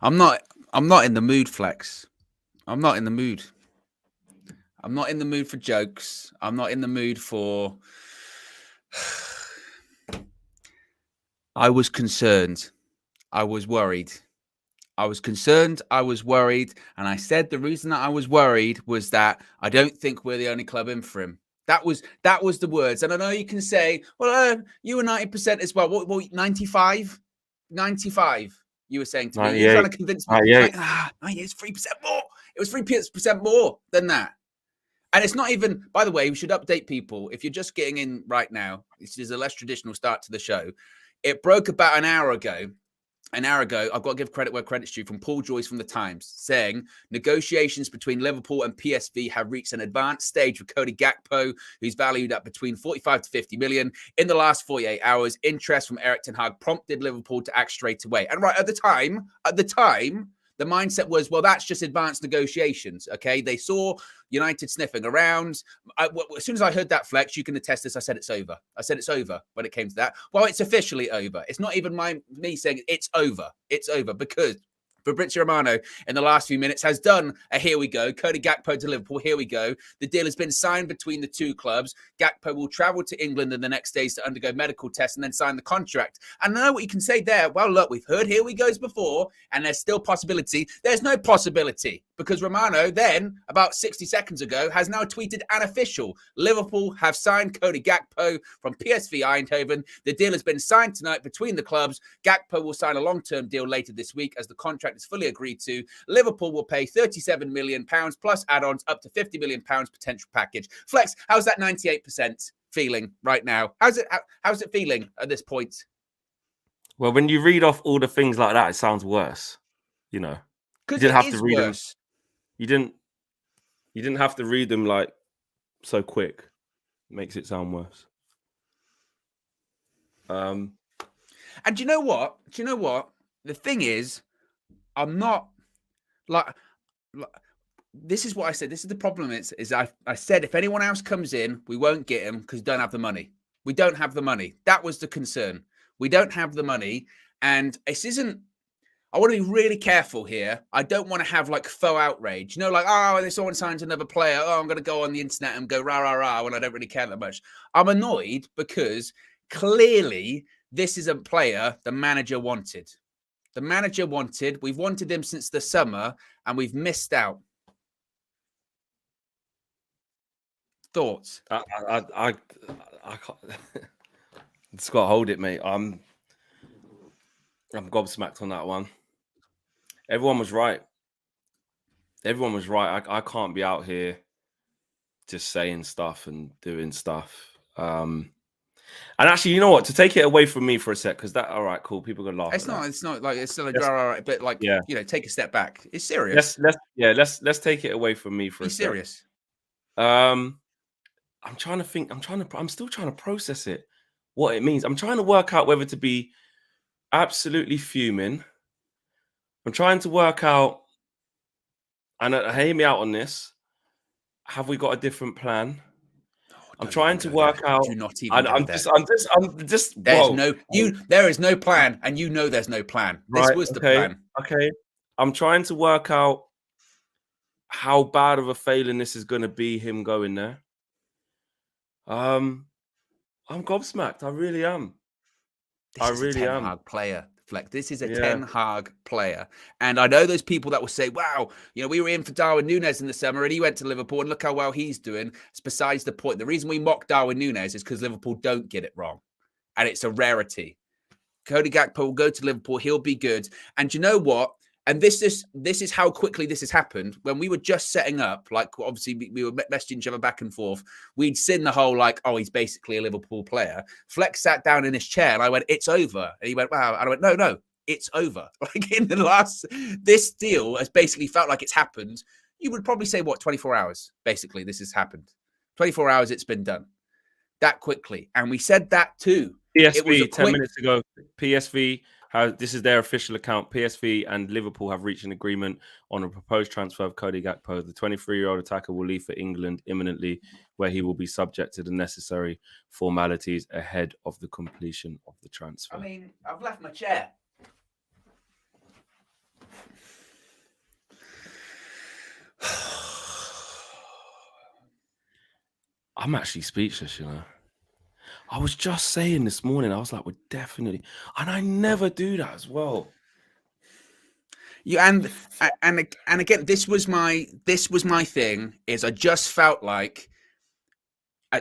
I'm not. I'm not in the mood, Flex. I'm not in the mood. I'm not in the mood for jokes. I'm not in the mood for. I was concerned. I was worried. I was concerned. I was worried. And I said the reason that I was worried was that I don't think we're the only club in for him. That was the words. And I know you can say, well, you were 90% as well. What 95? 95, you were saying to me. You're trying to convince me. Like, it's 3% more. It was 3% more than that. And it's not even, by the way, we should update people. If you're just getting in right now, this is a less traditional start to the show. It broke about an hour ago. I've got to give credit where credit's due, from Paul Joyce from The Times, saying negotiations between Liverpool and PSV have reached an advanced stage with Cody Gakpo, who's valued at between 45 to 50 million. In the last 48 hours, interest from Ten Hag prompted Liverpool to act straight away. And right at the time, the mindset was, well, that's just advanced negotiations, okay? They saw United sniffing around. As soon as I heard that, Flex, you can attest this, I said it's over. I said it's over when it came to that. Well, it's officially over. It's not even me saying it's over. It's over because Fabrizio Romano in the last few minutes has done a here we go. Cody Gakpo to Liverpool, here we go. The deal has been signed between the two clubs. Gakpo will travel to England in the next days to undergo medical tests and then sign the contract. And I know what you can say there. Well, look, we've heard here we goes before, and there's still possibility. There's no possibility because Romano then, about 60 seconds ago, has now tweeted an official. Liverpool have signed Cody Gakpo from PSV Eindhoven. The deal has been signed tonight between the clubs. Gakpo will sign a long-term deal later this week as the contract is fully agreed to. Liverpool will pay £37 million plus add-ons up to £50 million potential package. Flex, how's that 98% feeling right now? How's it feeling at this point? Well, when you read off all the things like that, it sounds worse. You know, because you didn't have to read them. You didn't have to read them like so quick. It makes it sound worse. And do you know what? The thing is, I'm not like this is what I said. This is the problem. Is I said if anyone else comes in, we won't get him because we don't have the money. We don't have the money. That was the concern. We don't have the money, and this isn't. I want to be really careful here. I don't want to have like faux outrage. You know, like, oh, if someone signs another player, oh, I'm going to go on the internet and go rah, rah, rah when I don't really care that much. I'm annoyed because clearly this is a player the manager wanted. The manager wanted. We've wanted him since the summer and we've missed out. Thoughts? I can't. Scott, hold it, mate. I'm gobsmacked on that one. Everyone was right. I can't be out here just saying stuff and doing stuff. And actually, you know what? To take it away from me for a sec, because that, all right, cool. People are gonna laugh. It's not like it's still all right, but like, yeah, you know, take a step back. It's serious. Let's take it away from me for a sec. Serious. I'm trying to think. I'm still trying to process it. What it means. I'm trying to work out whether to be absolutely fuming. I'm trying to work out, and hear me out on this. Have we got a different plan? I'm trying to work out. Do not even. I'm just. There is no plan, and you know there's no plan. This was the plan. Okay. I'm trying to work out how bad of a failing this is going to be. Him going there. I'm gobsmacked. I really am. I really am. Ten Hag player. Fleck. This is a Ten Hag player. And I know those people that will say, wow, you know, we were in for Darwin Núñez in the summer and he went to Liverpool and look how well he's doing. It's besides the point. The reason we mock Darwin Núñez is because Liverpool don't get it wrong. And it's a rarity. Cody Gakpo will go to Liverpool. He'll be good. And you know what? And this is how quickly this has happened. When we were just setting up, like obviously we were messaging each other back and forth, we'd seen the whole like, oh, he's basically a Liverpool player. Flex sat down in his chair and I went, it's over. And he went, wow. And I went, no, it's over. Like in the last, this deal has basically felt like it's happened. You would probably say, what, 24 hours? Basically, this has happened. 24 hours, it's been done. That quickly. And we said that too. PSV, 10 minutes ago, PSV, this is their official account. PSV and Liverpool have reached an agreement on a proposed transfer of Cody Gakpo. The 23-year-old attacker will leave for England imminently, where he will be subject to the necessary formalities ahead of the completion of the transfer. I mean, I've left my chair. I'm actually speechless, you know. I was just saying this morning, I was like, we're definitely, and I never do that as well. You and again, this was my thing. Is I just felt like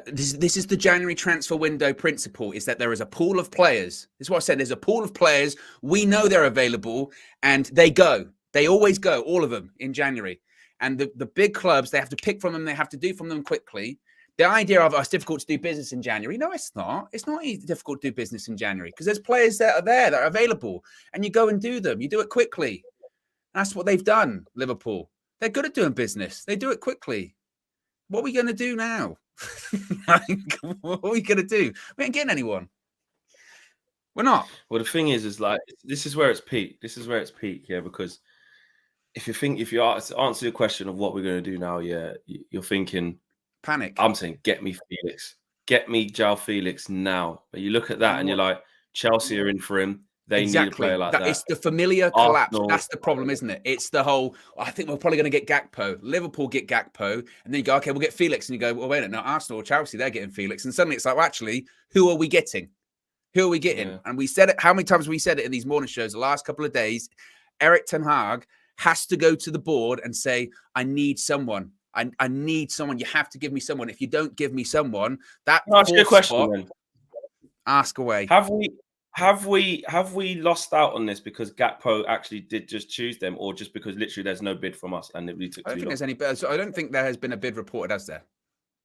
this is the January transfer window principle, is that there is a pool of players. This is what I said. There's a pool of players. We know they're available and they go. They always go, all of them in January. And the big clubs, they have to pick from them. They have to do from them quickly. The idea of it's difficult to do business in January. No, it's not. It's not easy, difficult to do business in January because there's players that are there that are available and you go and do them. You do it quickly. That's what they've done, Liverpool. They're good at doing business. They do it quickly. What are we going to do now? What are we going to do? We ain't getting anyone. We're not. Well, the thing is like, this is where it's peak. This is where it's peak, yeah, because if you answer your question of what we're going to do now, yeah, you're thinking panic. I'm saying, get me Felix. Get me João Felix now. But you look at that and you're like, Chelsea are in for him. They need a player like that. It's the familiar collapse. That's the problem, isn't it? It's the whole, I think we're probably going to get Gakpo. Liverpool get Gakpo. And then you go, okay, we'll get Felix. And you go, well, wait a minute. No, Arsenal or Chelsea, they're getting Felix. And suddenly it's like, well, actually, who are we getting? Who are we getting? Yeah. And we said it, how many times we said it in these morning shows the last couple of days? Eric Ten Hag has to go to the board and say, I need someone. I need someone. You have to give me someone. If you don't give me someone, that ask you a question then. Ask away. Have we lost out on this because Gakpo actually did just choose them, or just because literally there's no bid from us and it really took too long? I don't think there's any bid. So I don't think there has been a bid reported, has there?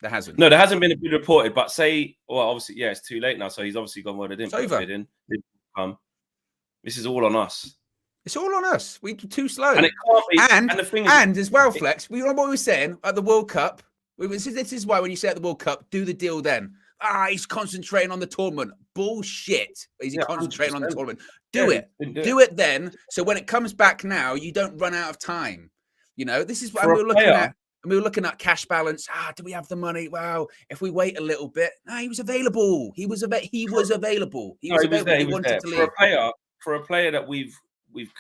There hasn't. No, there hasn't been a bid reported. But say, well, obviously, yeah, it's too late now. So he's obviously gone. Well, they didn't put a bid in. This is all on us. It's all on us. We're too slow. And it can't be. And the thing is, and as well, Flex, we remember what we were saying at the World Cup. This is why when you say at the World Cup, do the deal then. He's concentrating on the tournament. Bullshit. Is he concentrating 100%. On the tournament? Do it then. So when it comes back now, you don't run out of time. You know, this is what we were looking at. And we were looking at cash balance. Do we have the money? Wow. If we wait a little bit. No, he was available. He was available. He was available. He wanted to leave. For a player that we've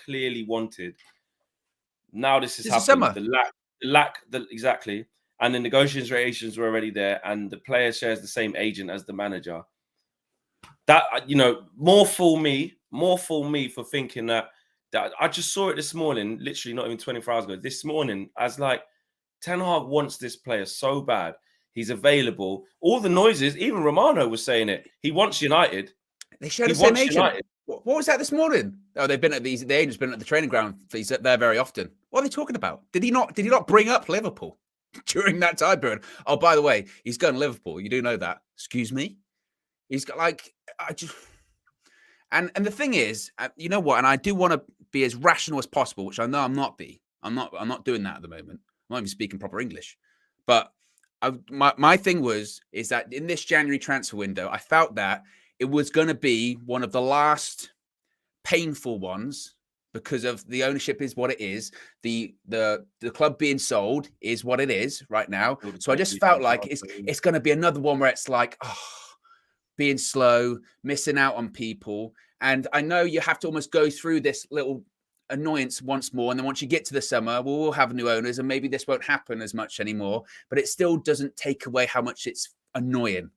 clearly wanted. Now this is happening. Summer. The lack, exactly. And the negotiations were already there, and the player shares the same agent as the manager. That, you know, more for me for thinking that I just saw it this morning, literally not even 24 hours ago. This morning, as like Ten Hag wants this player so bad. He's available. All the noises, even Romano was saying it. He wants United. They share the same agent. United. What was that this morning? Oh, they've been at the agent's been at the training ground. He's there very often. What are they talking about? Did he not bring up Liverpool during that time period? Oh, by the way, he's going to Liverpool. You do know that. Excuse me? He's got and the thing is, you know what? And I do want to be as rational as possible, which I know I'm not not doing that at the moment. I'm not even speaking proper English. But my thing is that in this January transfer window, I felt that it was going to be one of the last painful ones because of the ownership is what it is. The club being sold is what it is right now. So I just felt like it's going to be another one where it's like, being slow, missing out on people. And I know you have to almost go through this little annoyance once more. And then once you get to the summer, we'll have new owners and maybe this won't happen as much anymore. But it still doesn't take away how much it's annoying.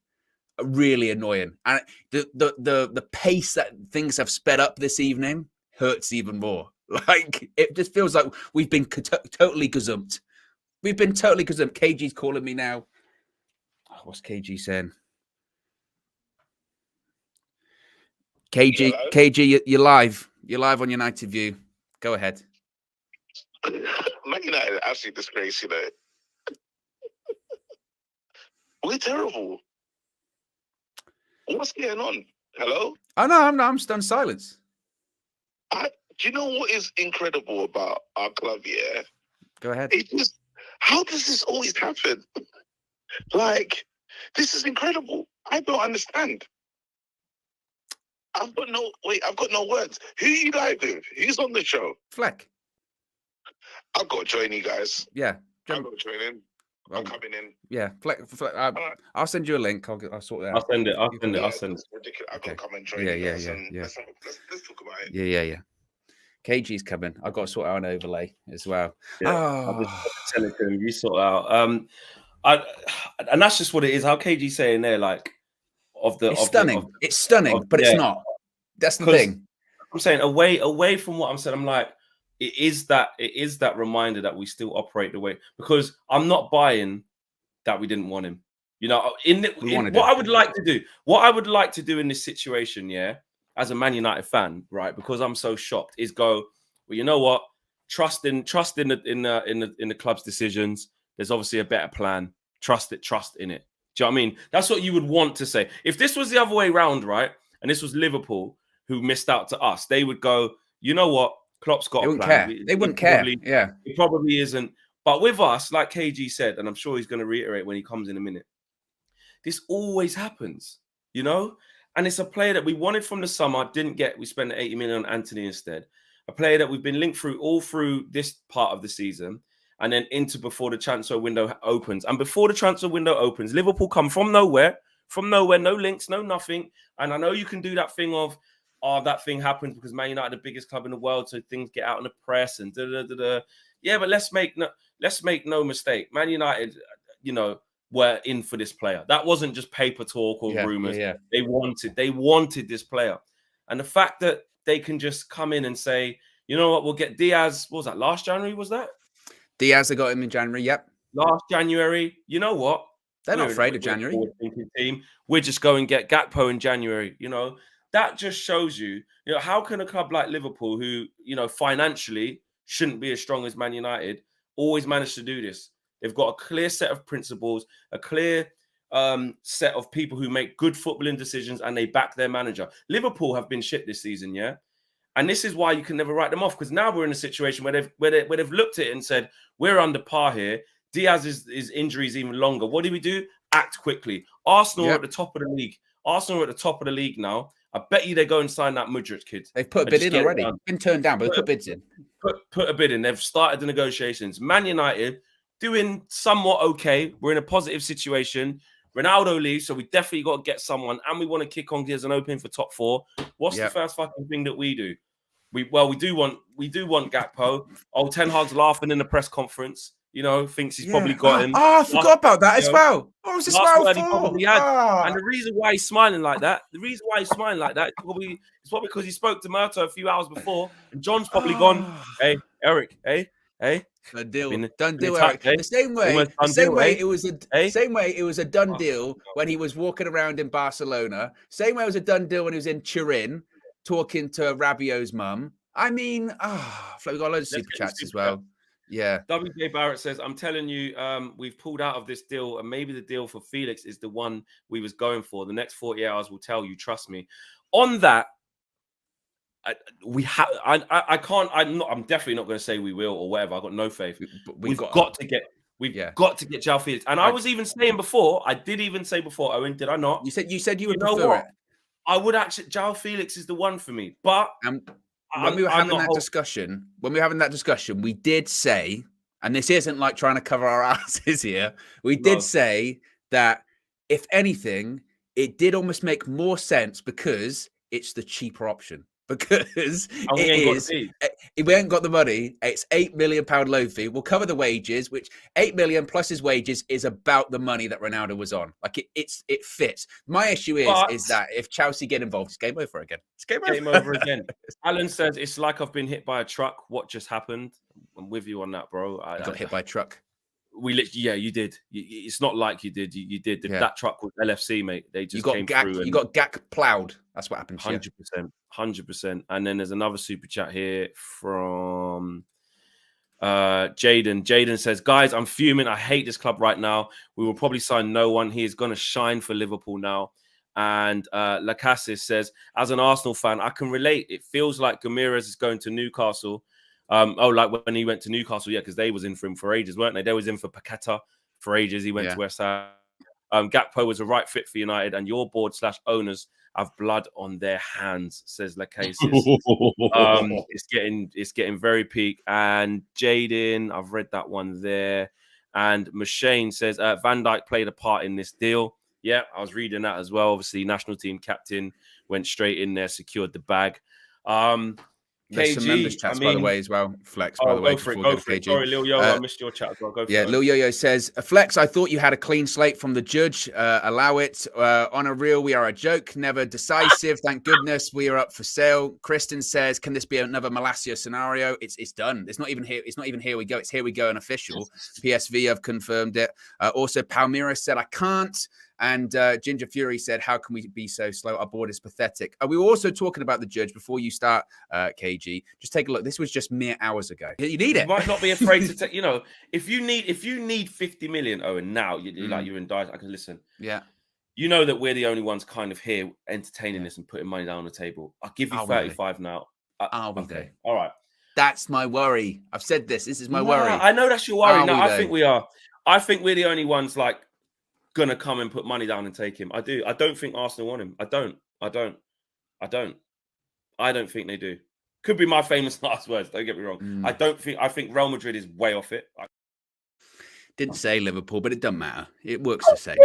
Really annoying. And the pace that things have sped up this evening hurts even more. Like, it just feels like we've been totally gazumped. We've been totally gazumped. KG's calling me now. What's KG saying? KG, you're live. You're live on United View. Go ahead. Man United absolutely disgrace, you know. We're terrible. What's going on? Hello? Oh no, I'm stunned silence. Do you know what is incredible about our club? Yeah. Go ahead. How does this always happen? Like, this is incredible. I don't understand. I've got no words. Who you live with? Who's on the show? Fleck. I've got to join you guys. Yeah. I've got to join in. I'm coming in. Yeah, Fleck. I'll send you a link. I'll sort that out. I'll send it. It's ridiculous. I've got to come and join you guys. Yeah. Let's talk about it. Yeah. KG's coming. I've got to sort out an overlay as well. Yeah. I'll just tell it to him. You sort out. and that's just what it is. How KG saying there, like It's stunning. It's stunning, but it's not. That's the thing. I'm saying away from what I'm saying. I'm like, it is that reminder that we still operate the way, because I'm not buying that we didn't want him. You know, what I would like to do in this situation, yeah, as a Man United fan, right? Because I'm so shocked, is go, well, you know what? Trust in the club's decisions. There's obviously a better plan. Trust in it. Do you know what I mean? That's what you would want to say. If this was the other way around, right? And this was Liverpool who missed out to us, they would go, you know what? Klopp's got a plan. They wouldn't care. Yeah. It probably isn't. But with us, like KG said, and I'm sure he's going to reiterate when he comes in a minute, this always happens, you know? And it's a player that we wanted from the summer, didn't get. We spent 80 million on Anthony instead. A player that we've been linked through all through this part of the season and then into before the transfer window opens. And before the transfer window opens, Liverpool come from nowhere, no links, no nothing. And I know you can do that thing of, that thing happens because Man United are the biggest club in the world, so things get out in the press and da-da-da-da. Yeah, but let's make no mistake. Man United, you know, were in for this player. That wasn't just paper talk or rumors. Yeah. They wanted this player. And the fact that they can just come in and say, you know what, we'll get Diaz. What was that? Last January, was that? Diaz, they got him in January. Yep. Last January. You know what? They're not afraid of January. Team. We're just going to get Gakpo in January. You know, that just shows you, how can a club like Liverpool, who, financially shouldn't be as strong as Man United, always manage to do this? They've got a clear set of principles, a clear set of people who make good footballing decisions, and they back their manager. Liverpool have been shit this season, yeah? And this is why you can never write them off, because now we're in a situation where they've looked at it and said, we're under par here. Diaz's injury is even longer. What do we do? Act quickly. Arsenal are at the top of the league. Arsenal are at the top of the league now. I bet you they go and sign that Mudryk kid. They've put a bid in already. Been turned down, but they put bids in. Put a bid in. They've started the negotiations. Man United doing somewhat okay. We're in a positive situation. Ronaldo leaves, so we definitely got to get someone, and we want to kick on as an opening for top 4. What's the first fucking thing that we do? We do want Gakpo. Oh, Ten Hag's laughing in the press conference. Thinks he's probably got him. I forgot about that as well. What was the smile for? He probably had. And the reason why he's smiling like that, is probably because he spoke to Murto a few hours before, and John's probably gone, hey, Eric, hey. A deal. Done deal, Eric. The same way it was a done deal when he was walking around in Barcelona. Same way it was a done deal when he was in Turin talking to Rabiot's mum. I mean, we got loads of super chats as well. Yeah. WJ Barrett says, I'm telling you, we've pulled out of this deal, and maybe the deal for Felix is the one we was going for. The next 40 hours will tell you, trust me. On that, I'm definitely not going to say we will or whatever. I've got no faith. We've got to get João Felix. And I was even saying before, Owen, did I not? You said you would prefer it. I would actually, João Felix is the one for me. But when we were having that discussion, we did say, and this isn't like trying to cover our asses here, we did say that if anything, it did almost make more sense because it's the cheaper option. Because we ain't got the money. It's £8 million loan fee. We'll cover the wages, which 8 million plus his wages is about the money that Ronaldo was on. Like it fits. My issue is that if Chelsea get involved, it's game over again. It's game over again. Alan says it's like I've been hit by a truck. What just happened? I'm with you on that, bro. I got hit by a truck. You did. It's not like you did. You did. That truck was LFC, mate. They just came through. You got Gak plowed. That's what happened. 100%. And then there's another super chat here from Jaden. Jaden says, guys, I'm fuming. I hate this club right now. We will probably sign no one. He is going to shine for Liverpool now. And Lacasis says, as an Arsenal fan, I can relate. It feels like Gamirez is going to Newcastle. Like when he went to Newcastle, because they was in for him for ages, weren't they? They was in for Paqueta for ages. He went to West Ham. Gakpo was a right fit for United, and your board/owners have blood on their hands, says Lacasis. It's getting very peak. And Jaden, I've read that one there. And Machine says Van Dijk played a part in this deal. Yeah, I was reading that as well. Obviously, national team captain went straight in there, secured the bag. There's some members chats, by the way, as well. Flex, by the way, go for it. Sorry, Lil Yo, I missed your chat as well. Go for it. Lil Yo says, Flex, I thought you had a clean slate from the judge. Allow it. On a reel, we are a joke, never decisive. Thank goodness we are up for sale. Kristen says, can this be another Malacia scenario? It's done. It's not even here. It's not even here we go. It's here we go and official. PSV have confirmed it. Also, Palmyra said, I can't. And Ginger Fury said, how can we be so slow? Our board is pathetic. We were also talking about the judge before you start, KG. Just take a look. This was just mere hours ago. You need it. You might not be afraid to take, if you need 50 million, Owen, now, you're in dire, I can listen. Yeah. You know that we're the only ones kind of here entertaining this and putting money down on the table. I'll give you 35 now. Okay. All right. That's my worry. I've said this. This is my worry. I know that's your worry. No, I think we are. I think we're the only ones gonna come and put money down and take him. I do. I don't think Arsenal want him. I don't think they do. Could be my famous last words. Don't get me wrong. I think Real Madrid is way off it. Didn't say Liverpool, but it doesn't matter. It works the same.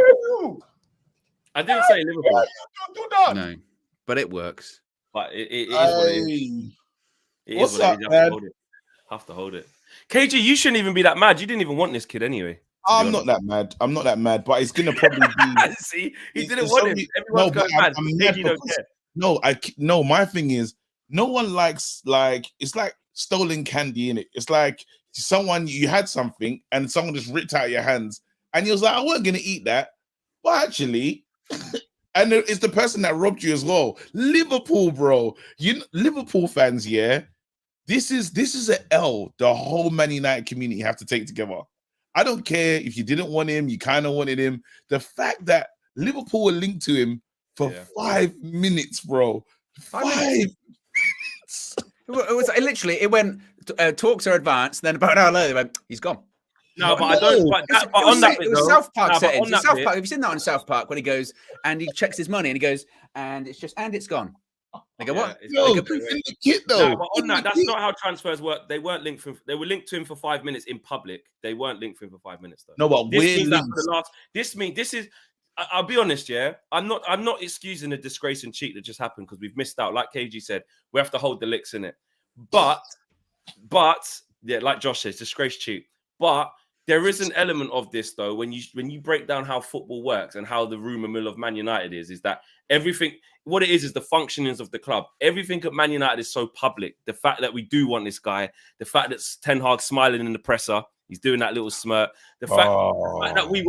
I didn't say Liverpool. Do that. No, but it works. But it is what it is. What's up, man? Have to hold it. KG, you shouldn't even be that mad. You didn't even want this kid anyway. I'm not that mad. I'm not that mad, but it's gonna probably be. See, he didn't want him. Everyone's going mad. KG don't care. No. My thing is, no one likes it's like stolen candy in it. It's like you had something and someone just ripped out your hands, and you was like, I wasn't gonna eat that, but actually, and it's the person that robbed you as well. Liverpool, bro. Liverpool fans, yeah. This is an L the whole Man United community have to take together. I don't care if you didn't want him, you kind of wanted him. The fact that Liverpool were linked to him for 5 minutes, bro. 5 minutes. It went, talks are advanced, then about an hour later, they went, he's gone. No, but I don't. But on that bit, it was South Park settings. South Park. Have you seen that on South Park when he goes and he checks his money and he goes, and it's gone. They go, what? No, in the kit though. No, but on that, that's not how transfers work. They weren't linked. They were linked to him for 5 minutes in public. They weren't linked to him for 5 minutes though. No, but this is. I'll be honest, yeah. I'm not excusing the disgrace and cheat that just happened because we've missed out. Like KG said, we have to hold the licks in it. But yeah, like Josh says, disgrace, cheat. But there is an element of this though when you break down how football works and how the rumor mill of Man United is that everything. What it is the functionings of the club. Everything at Man United is so public. The fact that we do want this guy, the fact that Ten Hag smiling in the presser, he's doing that little smirk. The fact that we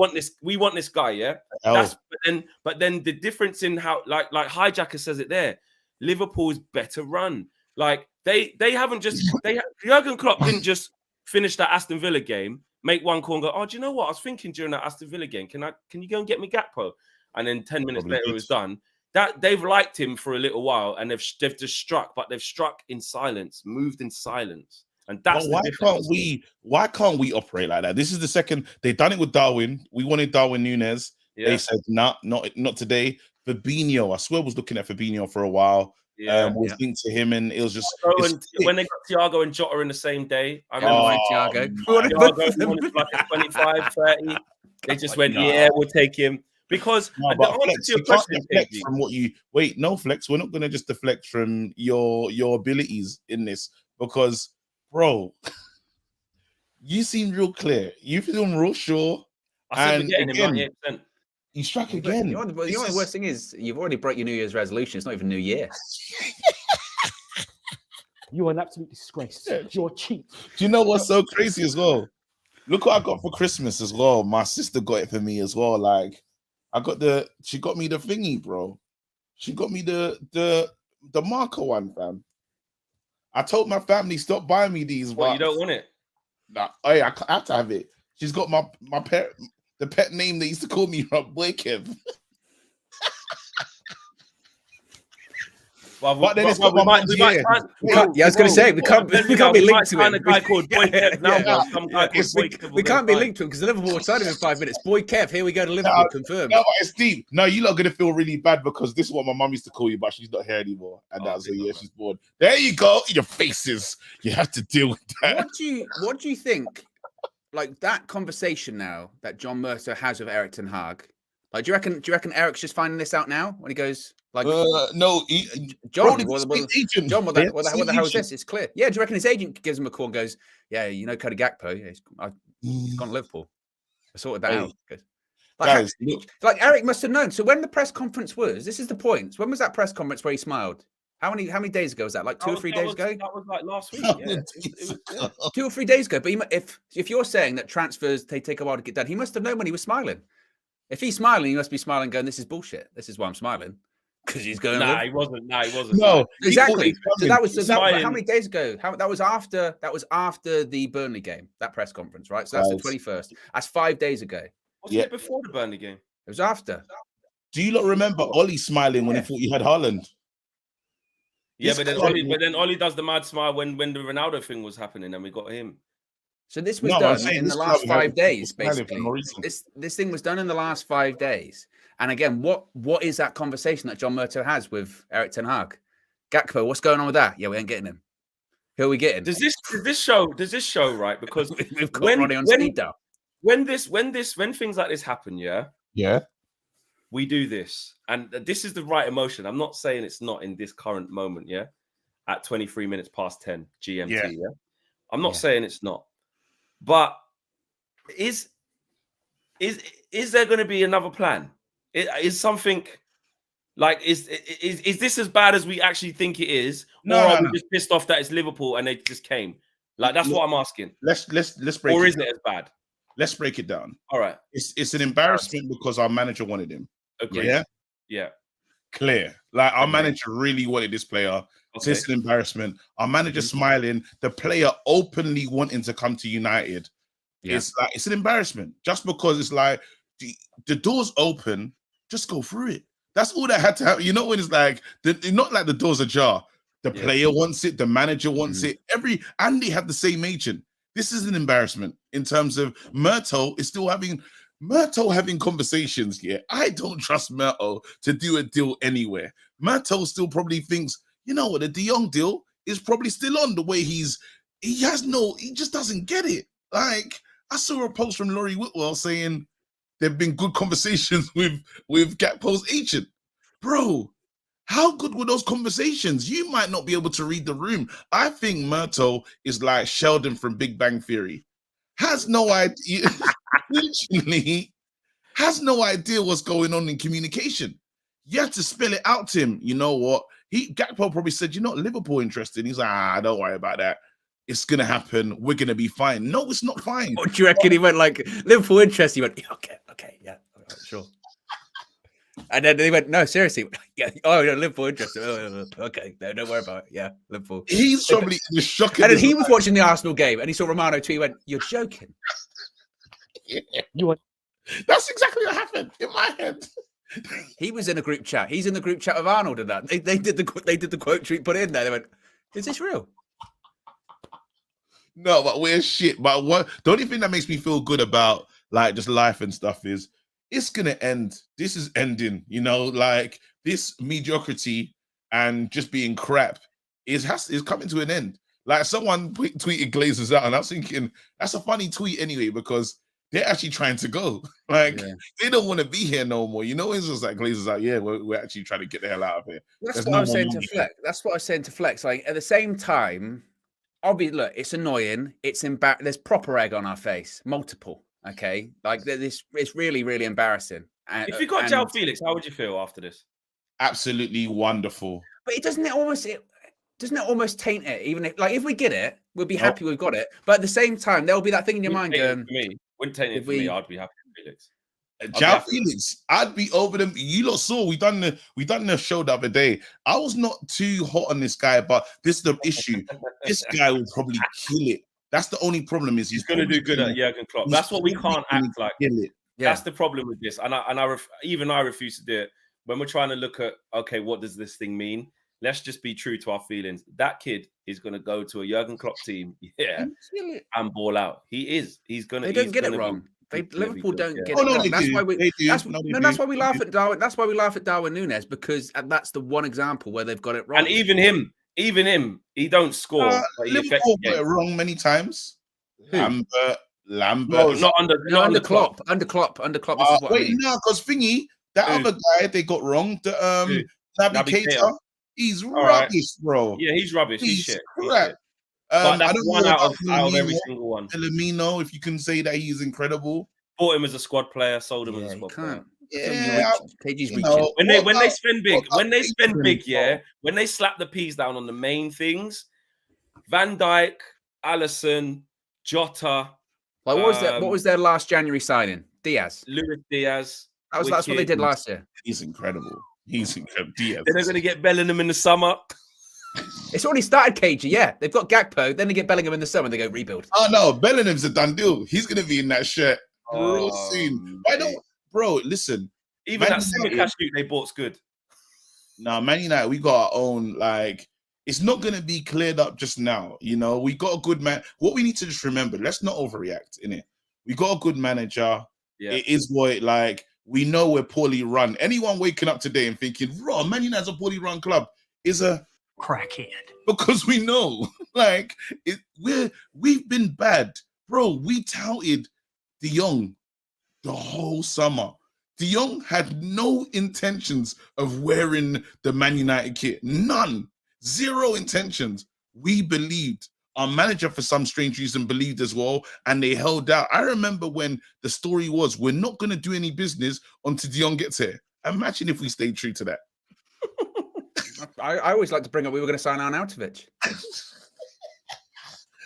want this guy, yeah. But then the difference in how like Hijacker says it there, Liverpool's better run. Like they haven't just Jurgen Klopp didn't just finish that Aston Villa game, make one call and go, oh, do you know what? I was thinking during that Aston Villa game, can you go and get me Gakpo? And then 10 minutes later it was done. That they've liked him for a little while and they've just struck, but they've struck in silence, moved in silence. And that's why can't we operate like that? This is the second they've done it with Darwin. We wanted Darwin Núñez. Yeah. They said not today. Fabinho, I swear, was looking at Fabinho for a while. Was linked to him, and it was just when they got Thiago and Jota in the same day. I remember Thiago. Thiago wanted like a 25, 30. They just went, we'll take him. Because Flex, you can't deflect from what you Flex. We're not going to just deflect from your abilities in this because, bro, you seem real clear. You feel real sure. I said we're getting him 98%. You struck again. You know what the worst thing is? You've already broke your New Year's resolution. It's not even New Year. You are an absolute disgrace. You're cheap. Do you know what's so crazy as well? Look what I got for Christmas as well. My sister got it for me as well. Like. She got me the thingy, bro. She got me the marker one, fam. I told my family stop buying me these. Well, you don't want it? Nah, I have to have it. She's got my pet, the pet name they used to call me, Boy Kev. But then it's got my mind. I was going to say we can't be linked to him. A guy called Boy Kev now. Some guy called Boy Kev. We can't be linked to him because the Liverpool signed him in 5 minutes. Boy Kev, here we go to Liverpool, confirmed. No, it's deep. No, you're not going to feel really bad because this is what my mum used to call you, but she's not here anymore. And that's she's bored. There you go. Your faces. You have to deal with that. What do you think? Like that conversation now that John Mercer has with Eric Ten Hag, Like, do you reckon Eric's just finding this out now when he goes like, no, John, bro, what John, the hell is this? It's clear. Yeah, do you reckon his agent gives him a call and goes, yeah, you know, Cody Gakpo, yeah, he's gone to Liverpool. I sorted that out. Goes, Guys, look. like Eric must have known. So when the press conference was, this is the point. When was that press conference where he smiled? How many days ago was that? Like 2 or 3 days ago? That was like last week. Yeah. It was 2 or 3 days ago. But if you're saying that transfers take a while to get done, he must have known when he was smiling. If he's smiling, he must be smiling, going, "This is bullshit. This is why I'm smiling." Because he's going. Nah, he wasn't. No, exactly. So that was smiling. how many days ago? That was after the Burnley game. That press conference, right? So that's the 21st. That's 5 days ago. Wasn't it before the Burnley game? It was after. Do you not remember Ollie smiling when he thought you had Haaland? Yeah, but then Ollie does the mad smile when the Ronaldo thing was happening and we got him. So this was done in the last 5 days, basically. This thing was done in the last 5 days. And again, what is that conversation that John Murtough has with Eric Ten Hag? Gakpo, what's going on with that? Yeah, we ain't getting him. Who are we getting? Does this show right? Because we've got Ronnie on speed dial. When things like this happen, yeah, we do this, and this is the right emotion. I'm not saying it's not in this current moment, at 23 minutes past 10 GMT, I'm not saying it's not, but is there going to be another plan? Is something like is this as bad as we actually think it is, or are we just pissed off that it's Liverpool and they just came? Like that's what I'm asking. Let's break. Or is it as bad? Let's break it down. All right. It's an embarrassment because our manager wanted him. Okay. Yeah. Clear. Like our manager really wanted this player. Okay. So it's an embarrassment. Our manager smiling, the player openly wanting to come to United. Yeah. It's an embarrassment. Just because it's like the door's open, just go through it. That's all that had to happen. You know, when it's like not like the door's ajar. The player wants it, the manager wants it. Andy had the same agent. This is an embarrassment in terms of Murtough is still having conversations. Yeah, I don't trust Murtough to do a deal anywhere. Murtough still probably thinks, you know what, the De Jong deal is probably still on the way he just doesn't get it. Like I saw a post from Laurie Whitwell saying there've been good conversations with Gakpo's agent. Bro, how good were those conversations? You might not be able to read the room. I think Murtough is like Sheldon from Big Bang Theory. Has no idea, literally, has no idea what's going on in communication. You have to spell it out to him. You know what? Gakpo probably said, you're not Liverpool interested. He's like, don't worry about that. It's going to happen. We're going to be fine. No, it's not fine. What do you reckon? He went like, Liverpool interested. He went, okay, yeah, sure. And then they went, no, seriously. Yeah. Oh, yeah, Liverpool interested. Okay. No, don't worry about it. Yeah, Liverpool. He's probably the shocking. And then he was watching the Arsenal game and he saw Romano tweet. He went, you're joking. Yeah. That's exactly what happened in my head. He was in a group chat. He's in the group chat of Arnold and that. They did the quote tweet put in there. They went, is this real? No, but we're shit. But the only thing that makes me feel good about like just life and stuff is it's gonna end. This is ending, you know, like this mediocrity and just being crap is coming to an end. Like someone tweeted Glazers out, and I was thinking that's a funny tweet anyway, because they're actually trying to go. Like they don't want to be here no more. You know, it's just like Glazers out, we're actually trying to get the hell out of here. That's what I was saying to Flex. That's what I was saying to Flex. Like at the same time, obviously, look, it's annoying. It's there's proper egg on our face, multiple. Okay, like this, it's really, really embarrassing. If you got João Felix, how would you feel after this? Absolutely wonderful. But doesn't it almost taint it? Even if we get it, we'll be happy we've got it. But at the same time, there'll be that thing in your mind going, wouldn't taint it for me. I'd be happy with Felix. João Felix, I'd be over them. You lot saw we done the show the other day. I was not too hot on this guy, but this is the issue. This guy will probably kill it. That's the only problem is he's going to do good at Jurgen Klopp. That's what we can't act like. That's the problem with this, and I refuse to do it. When we're trying to look at, okay, what does this thing mean? Let's just be true to our feelings. That kid is going to go to a Jurgen Klopp team, and ball out. He is. He's going to. They don't get it wrong. Liverpool don't get it wrong. That's why we laugh at Darwin. That's why we laugh at Darwin Núñez, because that's the one example where they've got it wrong. And even him, he don't score. Liverpool got it wrong many times. But Lambert. No, is not under Klopp. Under Klopp. This is what I wait, mean. no, because thingy, that Who? other guy they got wrong, the Who? Naby Naby Keita, Keita. he's All right. rubbish, bro. Yeah, he's rubbish. He's He's shit. He's crap. shit. But I that's don't one know out about of every single one. Elamino, if you can say that he's incredible. Bought him as a squad player, sold him as a Yeah, you squad player. can't. Yeah, KG's you reaching. know, When they what spend big, about when they spend Keita, big, bro? yeah, when they slap the peas down on the main things, Van Dijk, Alisson, Jota, Like, what was their last January signing? Diaz. Luis Diaz. That's what they did last year. He's incredible. He's incredible. Diaz. Then they're going to get Bellingham in the summer. It's already started, KG. Yeah, they've got Gakpo. Then they get Bellingham in the summer. They go rebuild. Oh no, Bellingham's a done deal. He's gonna be in that shirt real Oh, soon. I don't, bro. Listen, Even Man that United- semi-cash loot they bought's good. now Man United, we got our own. Like, it's not gonna be cleared up just now. You know, we got a good man. What we need to just remember, let's not overreact. In it, we got a good manager. Yeah. It is what like we know we're poorly run. Anyone waking up today and thinking, "Raw, Man United's a poorly run club," is a Crackhead. because we know, like, we've been bad, bro. We touted De Jong the whole summer. De Jong had no intentions of wearing the Man United kit, none, zero intentions. We believed. Our manager, for some strange reason, believed as well, and they held out. I remember when the story was, "We're not going to do any business until De Jong gets here." Imagine if we stayed true to that. I always like to bring up we were going to sign Arnautovic.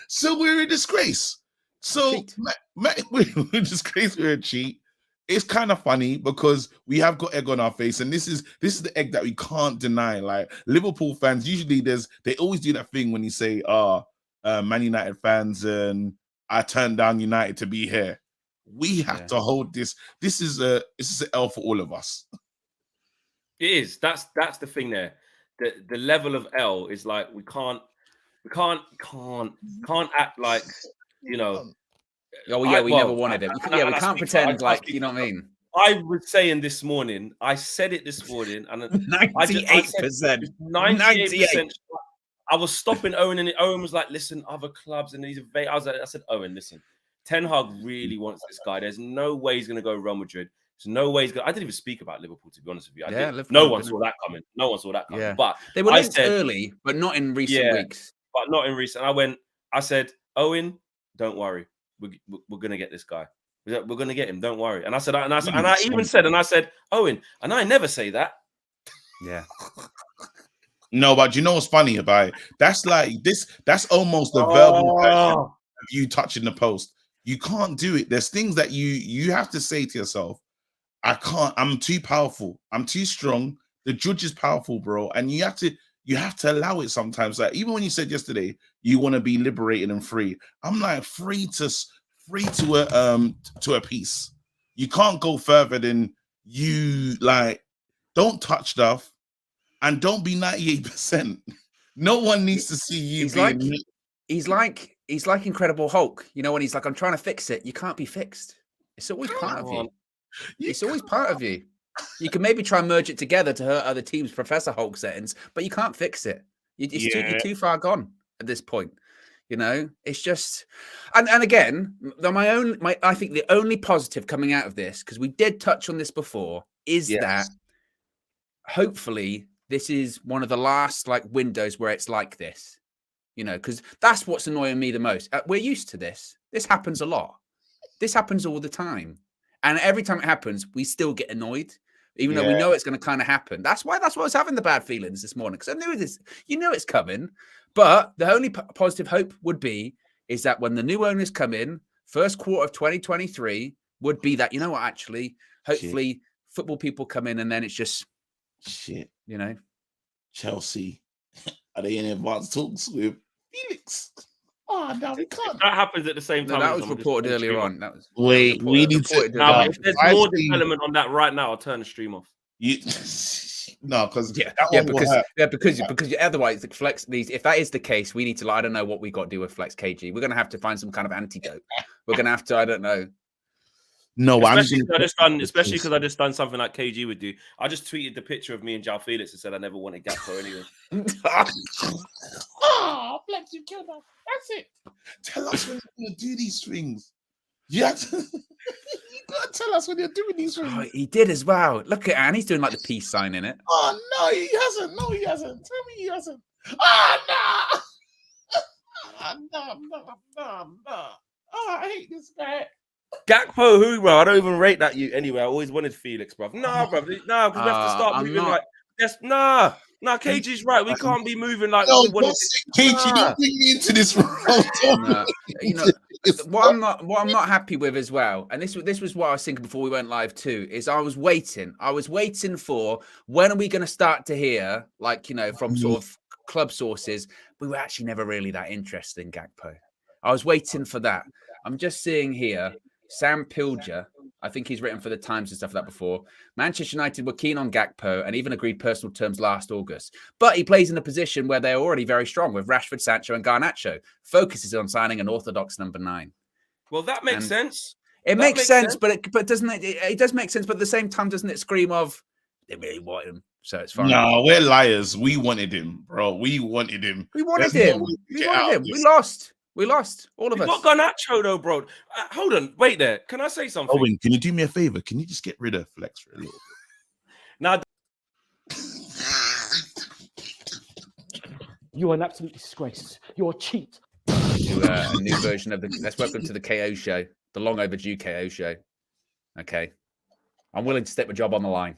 So we're a disgrace. So Cheat. we're a disgrace. We're a cheat. It's kind of funny because we have got egg on our face, and this is the egg that we can't deny. Like Liverpool fans, usually they always do that thing when you say, Man United fans, and I turned down United to be here. We have to hold this. This is an L for all of us. It is. That's the thing there. The level of L is like we can't act like, you know. Oh yeah, we never wanted it. We can't pretend like, you know what I mean. I was saying this morning. I said it this morning, and 98%. 98%. I was stopping Owen, and Owen was like, "Listen, other clubs and these." I said, "Owen, listen. Ten Hag really wants this guy. There's no way he's going to go Real Madrid. There's no way he's going." I didn't even speak about Liverpool, to be honest with you. No one saw that coming. No one saw that coming. Yeah. But They were linked early, but not in recent weeks. But not in recent. I said, "Owen, don't worry. We're going to get this guy. We're going to get him. Don't worry." And I said, and I even said, "Owen," and I never say that. Yeah. No, but you know what's funny about it? That's like this. That's almost the verbal version of you touching the post. You can't do it. There's things that you have to say to yourself. I can't. I'm too powerful. I'm too strong. The judge is powerful, bro. And you have to allow it sometimes. Like even when you said yesterday, you want to be liberated and free. I'm like free to a piece. You can't go further than you like. Don't touch stuff. And don't be 98%. No one needs to see you. He's like Incredible Hulk. You know, when he's like, "I'm trying to fix it." You can't be fixed. It's always part of you. It's always part of you. You can maybe try and merge it together to hurt other teams' Professor Hulk settings, but you can't fix it. You're too far gone at this point. You know, it's just, and again, I think the only positive coming out of this, because we did touch on this before, is that hopefully this is one of the last like windows where it's like this, you know, because that's what's annoying me the most. We're used to this. This happens a lot. This happens all the time. And every time it happens, we still get annoyed, even though we know it's going to kind of happen. That's why I was having the bad feelings this morning, because I knew this, you know, it's coming. But the only positive hope would be is that when the new owners come in, first quarter of 2023 would be that, you know what, actually, hopefully football people come in and then it's just, you know, Chelsea, are they in advanced talks with Felix? Oh no, we can't. That happens at the same time. No, that was reported earlier on. That was we need to. Now, if there's more development on that right now, I'll turn the stream off. No, because because otherwise the flex these. If that is the case, we need to. I don't know what we got to do with Flex KG. We're going to have to find some kind of antidote. We're going to have to. I don't know. No, especially because I just done something like KG would do. I just tweeted the picture of me and João Felix and said I never wanted Gakpo anyway. Flex, you killed us. That's it. Tell us when you're gonna do these things. You have to, you gotta tell us when you're doing these things. Oh, he did as well. Look at Anne. He's doing like the peace sign in it. Oh no, he hasn't. No, he hasn't. Tell me he hasn't. Oh no. No. Oh, I hate this guy. Gakpo, who, bro? I don't even rate that you anyway. I always wanted Felix, bro. Nah, bro. Nah, because we have to start I'm moving not- like that's nah. KG's right. We can't be moving like No, we wanted don't to. say KG. Nah. Don't bring me into this role. No, you know what I'm not happy with as well, and this was what I was thinking before we went live too. Is I was waiting for when are we going to start to hear, like, you know, from sort of club sources, we were actually never really that interested in Gakpo. I was waiting for that. I'm just seeing here, Sam Pilger. I think he's written for the Times and stuff like that before. Manchester United were keen on Gakpo and even agreed personal terms last August. But he plays in a position where they're already very strong with Rashford, Sancho and Garnacho. Focuses on signing an orthodox number 9. Well, that makes sense. It That makes sense, but doesn't it? It does make sense, but at the same time, doesn't it scream of they really want him, so it's fine. No, we're liars. We wanted him, bro. We wanted him. We wanted There's him. no way to We get wanted out him. of We this. lost. We lost. All of We've us. got Garnacho though, bro. Hold on, wait there. Can I say something? Owen, can you do me a favor? Can you just get rid of Flex for a little Now, You are an absolute disgrace. You're a cheat. To a new version of the. Let's welcome to the KO show, the long overdue KO show. Okay, I'm willing to step a job on the line.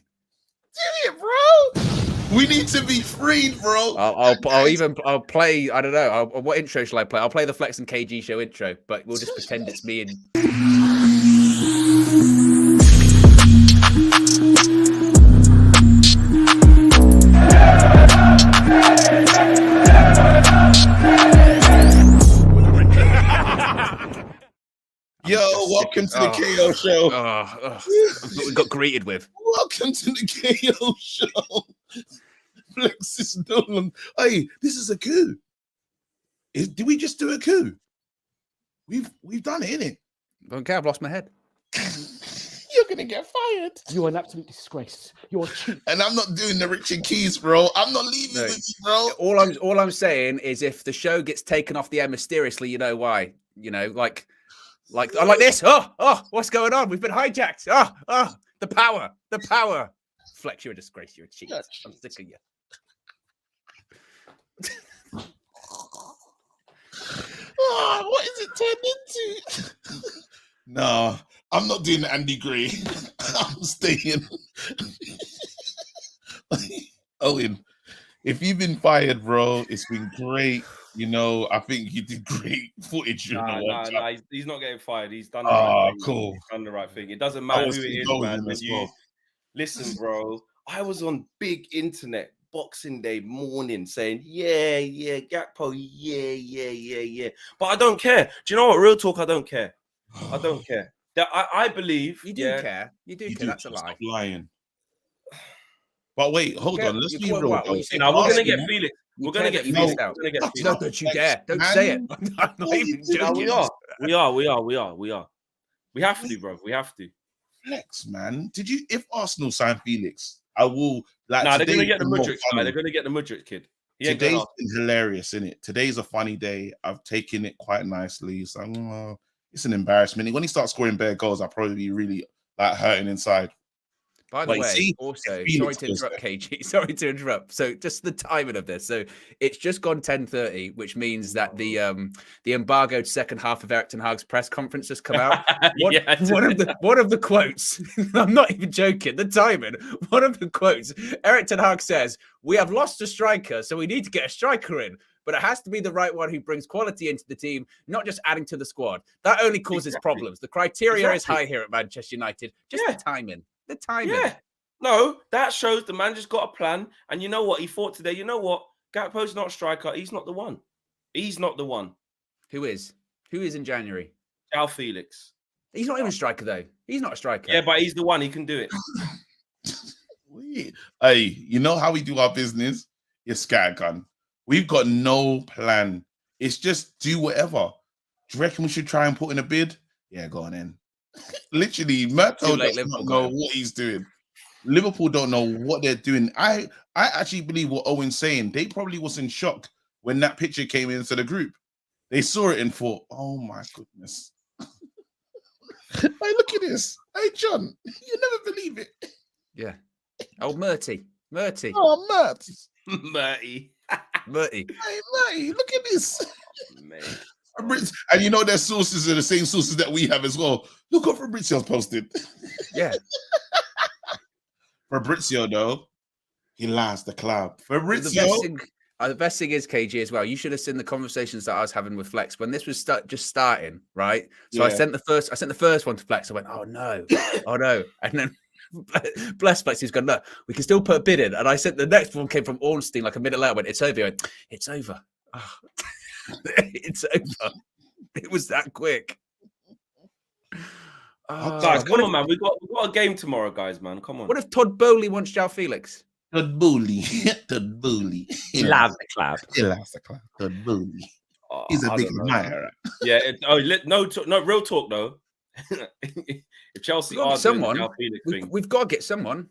Do it, bro. We need to be freed, bro. I'll play. I don't know. What intro shall I play? I'll play the Flex and KG show intro, but we'll just pretend it's me and. Yo, welcome to the KO show. We got greeted with. Welcome to the KO show. Flex is no longer. Hey, this is a coup. Did we just do a coup? We've done it, innit? Okay, I've lost my head. You're gonna get fired. You are an absolute disgrace. You're a cheat. And I'm not doing the Richard Keys, bro. I'm not leaving No. with you, bro. All I'm saying is, if the show gets taken off the air mysteriously, you know why? You know, like I like this. Oh, what's going on? We've been hijacked. The power. Flex, you're a disgrace. You're a cheat. I'm sick of you. Oh, what is it turned into? No, I'm not doing Andy Gray. I'm staying. Owen, if you've been fired, bro, it's been great. You know, I think you did great footage. nah, he's not getting fired. He's done the Oh, right thing. cool. He's done the right thing. It doesn't matter was who it is, going man. in When as you well. listen, bro, I was on big internet Boxing Day morning saying, yeah, Gakpo, yeah. But I don't care. Do you know what? Real talk, I don't care. I don't care. I believe You do care. You do care. That's a lie. Stop lying. But wait, hold Okay, on. Let's you be call it real. what? though. You say Now we're gonna Arsenal- get Felix. You We're gonna can't get get Felix. Felix out. We're gonna get That's Felix. not that you dare. Don't Man. say it. I'm not What even are you joking. doing? We are. We have to, bro. We have to. Flex, man. Did you? If Arsenal sign Felix, I will. Like, Nah, they're gonna today's get the been more Mudryk guy. funny. They're gonna get the Mudryk kid. He ain't going Today's off. been hilarious, isn't it? Today's a funny day. I've taken it quite nicely. So it's an embarrassment. When he starts scoring bare goals, I'll probably be really like hurting inside. By the Wait, way, see, also, Felix sorry to goes interrupt, KG. Sorry to interrupt. So, just the timing of this. So, it's just gone 10:30, which means that the embargoed second half of Eric Ten Hag's press conference has come out. One of the quotes. I'm not even joking. The timing. One of the quotes. Eric Ten Hag says, "We have lost a striker, so we need to get a striker in. But it has to be the right one who brings quality into the team, not just adding to the squad. That only causes problems. The criteria is high here at Manchester United. Just the timing." The timing. Yeah. No, that shows the man just got a plan. And you know what? He thought today, you know what? Gakpo's not a striker. He's not the one. He's not the one. Who is? Who is in January? João Felix. He's not even a striker, though. He's not a striker. Yeah, but he's the one. He can do it. Hey, you know how we do our business? It's scattergun. We've got no plan. It's just do whatever. Do you reckon we should try and put in a bid? Yeah, go on in. Literally, Murto does not know what he's doing. Liverpool don't know what they're doing. I actually believe what Owen's saying. They probably was in shock when that picture came into the group. They saw it and thought, "Oh my goodness, Hey, look at this. Hey, John, you never believe it. Yeah. Oh, Murty. Oh, Matt. Murty. Murty. Hey, Matty, look at this. Mate. And you know their sources are the same sources that we have as well. Look what Fabrizio's posted. Yeah. Fabrizio, though, he lies the club. The Fabrizio. best thing is, KG, as well. You should have seen the conversations that I was having with Flex when this was just starting, right? So I sent the first one to Flex. I went, oh no, and then bless Flex, he's gone, no, we can still put a bid in. And I sent the next one came from Ornstein like a minute later. I went, it's over. He went, it's over. Oh. It's over. It was that quick. Guys, come on, man. We got a game tomorrow, guys, man. Come on. What if Todd Bowley wants João Felix? Todd Bowley. Todd Bowley. He loves the club. He loves the club. Todd Bowley. Oh, He's a big admirer. Yeah. No, real talk though. If Chelsea are someone, doing the João Felix thing, we've got to get someone.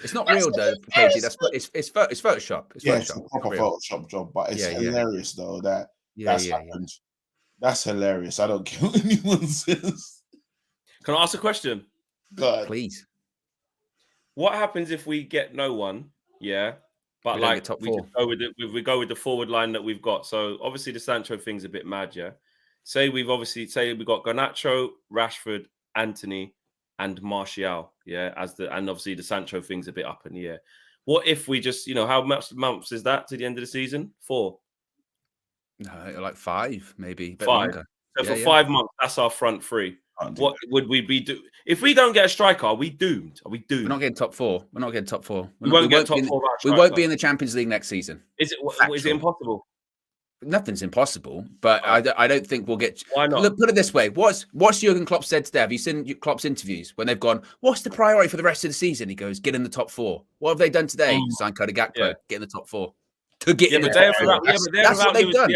It's not real though, KG. It's Photoshop. It's yeah, Photoshop. it's a proper Photoshop job, but it's Yeah, hilarious though that that's yeah. happened. That's hilarious. I don't care what anyone says. can I ask a question? God, Please. What happens if we get no one? Yeah, but We don't like get top we four. just go with we go with the forward line that we've got. So obviously the Sancho thing's a bit mad. Yeah, say we've got Garnacho, Rashford, Anthony, and Martial. Yeah, and obviously the Sancho thing's a bit up in the air. What if we just how much months is that to the end of the season? 4. No, like 5, maybe. 5. Longer. So for 5 months, that's our front 3. What would we be do if we don't get a striker? Are we doomed? Are we doomed? We're not getting top 4. We're not getting top 4. We won't get top 4. We won't be in the Champions League next season. Is it impossible? Nothing's impossible, but I don't think we'll get. Why not? Look, put it this way: what's Jurgen Klopp said today? Have you seen Klopp's interviews when they've gone? What's the priority for the rest of the season? He goes, "Get in the top 4." What have they done today? Sign Gakpo, get in the top 4. To get in the top 4. That's what they've done.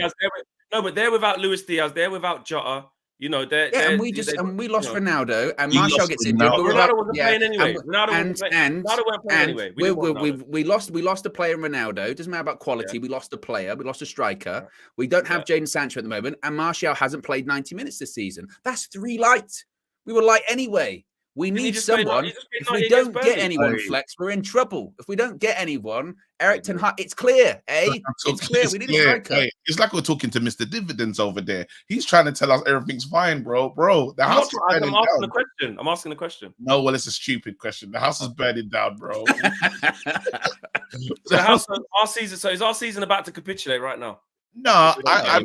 But they're without Luis Diaz. They're without Jota. And we lost Ronaldo, and Martial gets injured. Ronaldo wasn't playing anyway. Ronaldo wasn't playing anyway. We lost a player in Ronaldo. Doesn't matter about quality. We lost a player. We lost a striker. We don't have Jadon Sancho at the moment, and Martial hasn't played 90 minutes this season. That's 3 light. We were light anyway. We need someone. If we don't get anyone, Flex, we're in trouble. If we don't get anyone, Eric Ten Hag, it's clear, It's clear. We need a striker. Hey, it's like we're talking to Mr. Dividends over there. He's trying to tell us everything's fine, bro. The house is burning down. I'm asking a question. No, well, it's a stupid question. The house is burning down, bro. So is our season about to capitulate right now? No, I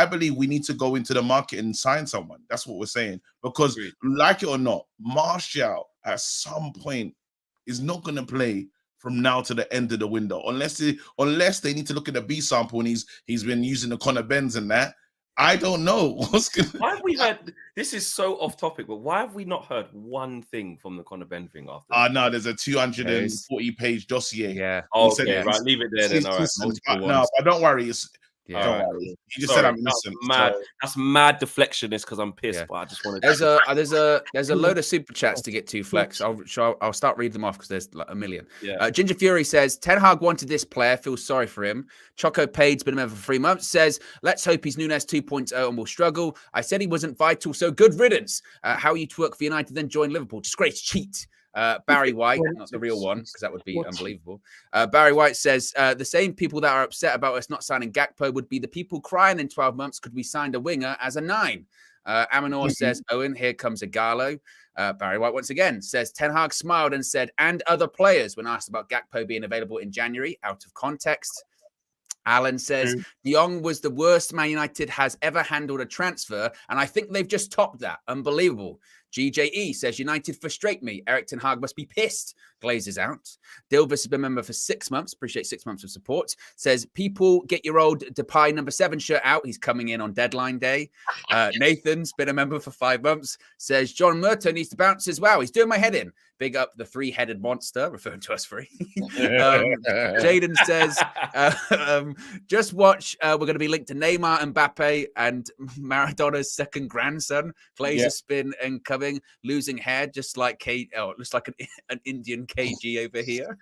believe we need to go into the market and sign someone. That's what we're saying. Because like it or not, Martial at some point is not going to play from now to the end of the window, unless they need to look at the B sample and he's been using the Conor Benz and that. I don't know what's going. Why have we heard? This is so off topic, but why have we not heard one thing from the Conor Ben thing after? No, there's a 240-page dossier. Yeah. Oh, okay, right. Leave it there then. All right. No, but don't worry. Yeah. You just said I'm innocent. That's mad deflection. It's because I'm pissed, but I just wanted. There's a load of super chats to get to, Flex. I'll start reading them off because there's like a million. Yeah. Ginger Fury says Ten Hag wanted this player. Feels sorry for him. Choco Pade's been a member for 3 months. Says let's hope he's Nunes 2.0 and will struggle. I said he wasn't vital, so good riddance. How are you to work for United then join Liverpool? Disgrace, cheat. Barry White, not the real one, because that would be unbelievable. Barry White says the same people that are upset about us not signing Gakpo would be the people crying in 12 months. Could we sign a winger as a 9? Amanor says, Owen, here comes a Gallo. Barry White once again says Ten Hag smiled and said, and other players when asked about Gakpo being available in January, out of context. Alan says, De Jong was the worst Man United has ever handled a transfer, and I think they've just topped that. Unbelievable. GJE says, United frustrate me. Eric Ten Hag must be pissed. Glazes out. Dilvis has been a member for 6 months. Appreciate 6 months of support. Says, people, get your old Depay number 7 shirt out. He's coming in on deadline day. Nathan's been a member for 5 months. Says, John Murto needs to bounce as well. He's doing my head in. Big up the 3-headed monster, referring to us 3. Jaden says, just watch. We're going to be linked to Neymar, Mbappe, and Maradona's second grandson. Glazer spin and coming, losing hair, just like it looks like an Indian KG over here.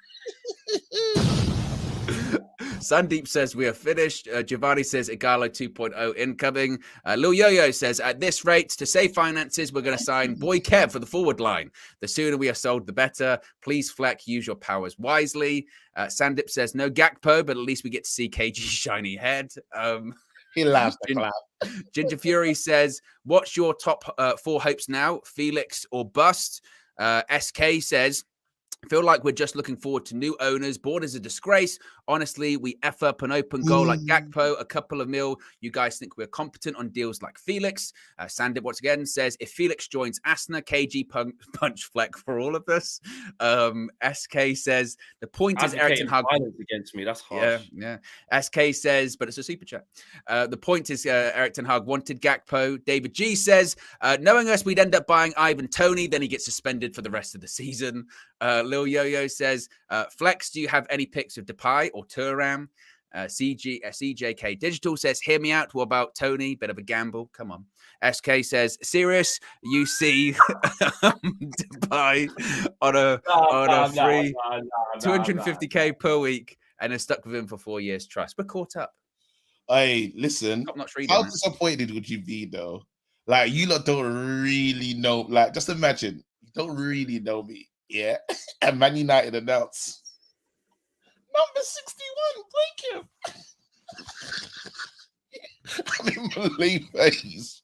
Sandeep says we are finished. Giovanni says Igalo 2.0 incoming. Lil Yo-Yo says, at this rate, to save finances, we're going to sign Boy Kev for the forward line. The sooner we are sold, the better. Please, Fleck, use your powers wisely. Sandeep says, no Gakpo, but at least we get to see KG's shiny head. He laughs the clap. Ginger Fury says, what's your top 4 hopes now? Felix or bust? SK says, I feel like we're just looking forward to new owners. Board is a disgrace. Honestly, we F up an open goal like Gakpo, a couple of mil. You guys think we're competent on deals like Felix? Sandip once again says, if Felix joins Asna, KG punch Fleck for all of us. SK says, the point is Eric Ten Hag against me. That's harsh. Yeah. SK says, but it's a super chat. The point is Eric Ten Hag wanted Gakpo. David G says, knowing us, we'd end up buying Ivan Toney. Then he gets suspended for the rest of the season. Lil Yo-Yo says, Flex, do you have any pics of Depay or Thuram? CJK Digital says, hear me out. What about Tony? Bit of a gamble. Come on. SK says, serious? You see Depay on a free 250k per week and are stuck with him for 4 years. Trust. We're caught up. Hey, listen. How man. disappointed would you be though? Like, you lot don't really know. Like, just imagine, you don't really know me. Yeah. And Man United announce number 61, break him. I'm in Malay phase.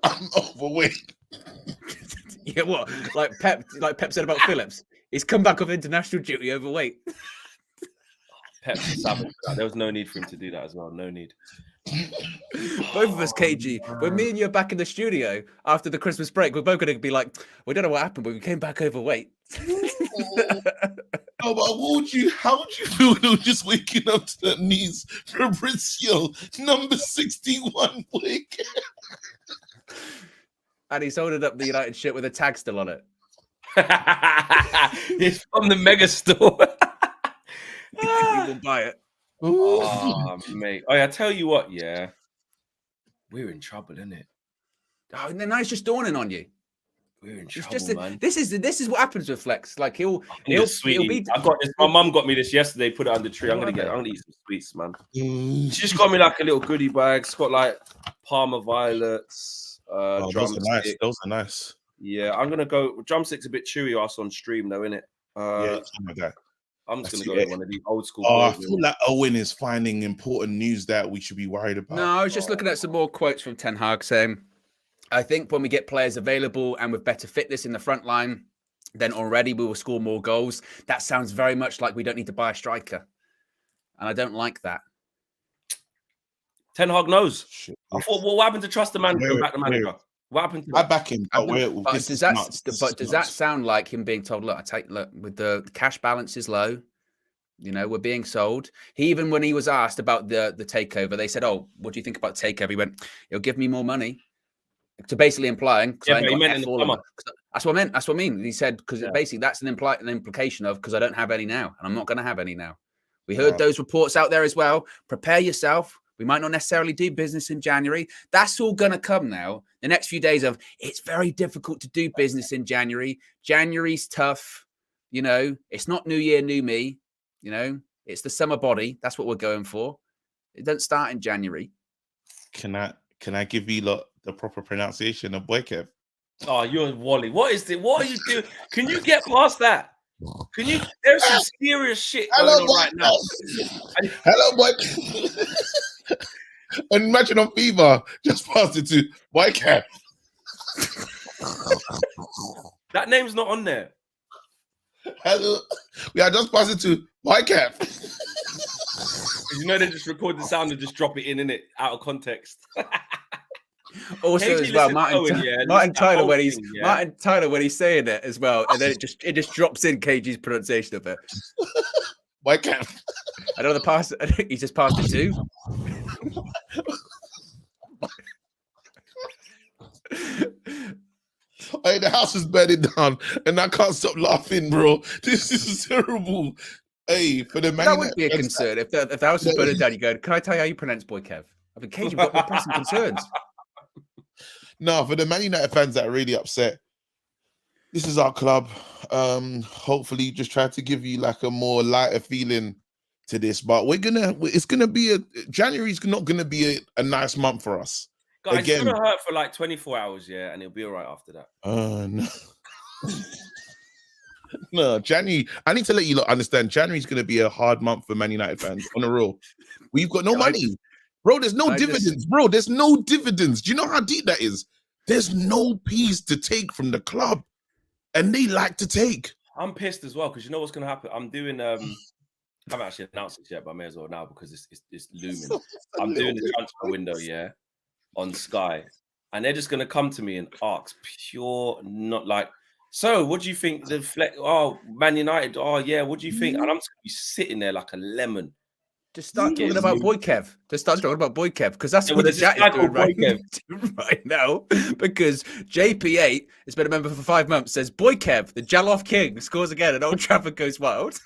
I'm overweight. Yeah, what? Like Pep said about Phillips. He's come back off international duty overweight. Pep savage. There was no need for him to do that as well. No need. Both of us, KG, when me and you are back in the studio after the Christmas break, we're both going to be like, we don't know what happened, but we came back overweight. No, but how would you feel though, just waking up to the news Fabrizio, number 61, week? And he's holding up the United shit with a tag still on it. It's from the mega store. You will buy it. Oh, mate. Oh, yeah, I tell you what, yeah. We're in trouble, isn't it? Oh, and then now it's just dawning on you. We're in trouble, man. This is what happens with Flex. Like he'll be. I got this. My mum got me this yesterday. Put it under the tree. I'm gonna eat some sweets, man. She just got me like a little goodie bag. It's got like Parma violets. Those are nice. Those are nice. Yeah, I'm gonna go. Drumsticks a bit chewy. Us on stream though, innit? Yeah, something like that. I'm just gonna go with one of these old school. I feel like Owen is finding important news that we should be worried about. No, I was just looking at some more quotes from Ten Hag saying, I think when we get players available and with better fitness in the front line, then already we will score more goals. That sounds very much like we don't need to buy a striker. And I don't like that. Ten Hag knows. Shit. I thought, what happened to trust the manager? Back the manager. What happened to I back him? Does that sound like him being told, look, with the cash balance is low, you know, we're being sold. Even when he was asked about the takeover, they said, oh, what do you think about takeover? He went, it'll give me more money. To basically implying, yeah, but he meant in the summer. That's what I meant. That's what I mean. He said, because basically that's an implication of, because I don't have any now, and I'm not going to have any now. We heard those reports out there as well. Prepare yourself. We might not necessarily do business in January. That's all going to come now. The next few days of, it's very difficult to do business in January. January's tough. You know, it's not New Year, new me. You know, it's the summer body. That's what we're going for. It doesn't start in January. Can I give you the proper pronunciation of Boykev? Oh, you're Wally. What is it? What are you doing? Can you get past that? Can you? There's some serious shit going on right now. Hello, boy. Imagine on FIFA, just passed it to Boykev. That name's not on there. Hello. We are just passing to Boykev. You know they just record the sound and just drop it in it, out of context. Also, as well, Martin Tyler when he's saying it as well, and then it just drops in KG's pronunciation of it. Why can't I know the pass? He just passed it to. Hey, the house is burning down, and I can't stop laughing, bro. This is terrible. Hey, for the man, that would be a concern if the house is burning down. You go, can I tell you how you pronounce boy Kev? I mean, KG, you've got pressing concerns. No, for the Man United fans that are really upset, this is our club. Hopefully, just try to give you like a more lighter feeling to this, but it's gonna be January's not gonna be a nice month for us. Guys, Again, it's gonna hurt for like 24 hours, yeah, and it'll be all right after that. no. No, January. I need to let you lot understand. January's going to be a hard month for Man United fans. On the roll, we've got no money, bro. There's no dividends, bro. There's no dividends. Do you know how deep that is? There's no peas to take from the club, and they like to take. I'm pissed as well because you know what's gonna happen. I'm doing. I haven't actually announced it yet, but I may as well now because it's looming. I'm doing the transfer window, yeah, on Sky, and they're just gonna come to me and ask pure, not like. So, what do you think? Man United. Oh, yeah. What do you think? And I'm just gonna be sitting there like a lemon. Just start talking about Boykev. Just start talking about Boykev because that's Yeah, what the there's chat this is guy doing called right now. Because JP8 has been a member for 5 months. Says Boykev, the Jaloff King, scores again and Old Trafford goes wild.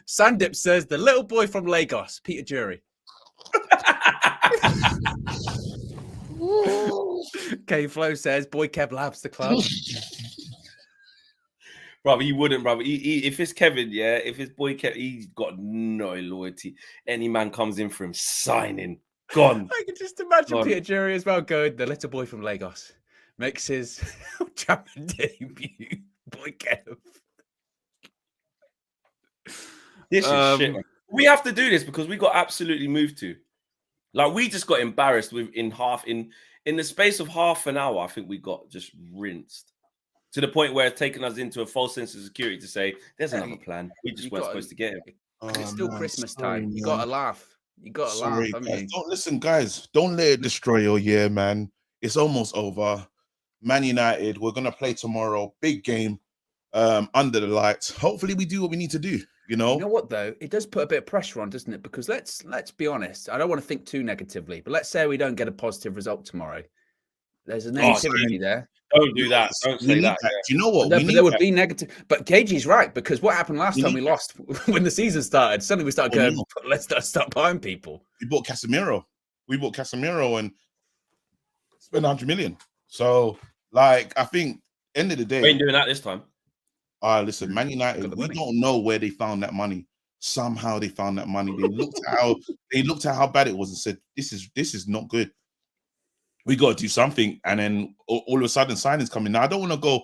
Sandip says the little boy from Lagos, Peter Jury. K Flow says Boykev loves the club. Brother, he wouldn't, brother. If it's Kevin, yeah, if it's Boykev, he's got no loyalty. Any man comes in for him, signing, gone. I can just imagine Gone. Peter Jury as well going, the little boy from Lagos makes his Champion debut. Boykev. This is shit, man. We have to do this because we got absolutely moved to. Like, we just got embarrassed in the space of half an hour. I think we got just rinsed to the point where it's taken us into a false sense of security to say there's another plan. We just weren't supposed to get him. It's still Christmas time. You got to laugh. You got to laugh. Guys. Don't listen, guys. Don't let it destroy your year, man. It's almost over. Man United, we're gonna play tomorrow. Big game, under the lights. Hopefully, we do what we need to do. You know what though? It does put a bit of pressure on, doesn't it? Because let's be honest. I don't want to think too negatively, but let's say we don't get a positive result tomorrow. There's a negativity there. Don't do that. Don't say that. Do you know what? There would be negative. But KG's right, because what happened last time we lost when the season started? Suddenly we started going, let's start buying people. We bought Casemiro. And spent 100 million. So, like, I think end of the day, we ain't doing that this time. Listen, Man United, we don't know where they found that money. Somehow they found that money. They looked at how bad it was and said, this is not good. We got to do something. And then all of a sudden signings coming. Now I don't want to go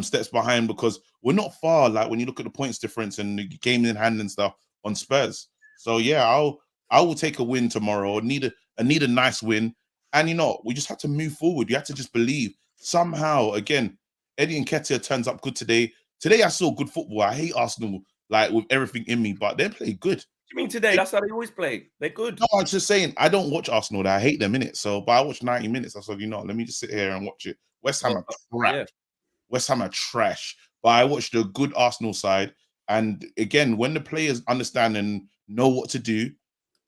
steps behind because we're not far. Like when you look at the points difference and the game in hand and stuff on Spurs. So yeah, I will take a win tomorrow. I need a nice win. And we just have to move forward. You have to just believe somehow. Again, Eddie Nketiah turns up good today. Today I saw good football. I hate Arsenal like with everything in me, but they play good. You mean today? That's how they always play. They're good. No, I'm just saying I don't watch Arsenal. I hate them in it. So, but I watched 90 minutes. I said, let me just sit here and watch it. West Ham are crap. Yeah. West Ham are trash. But I watched a good Arsenal side. And again, when the players understand and know what to do,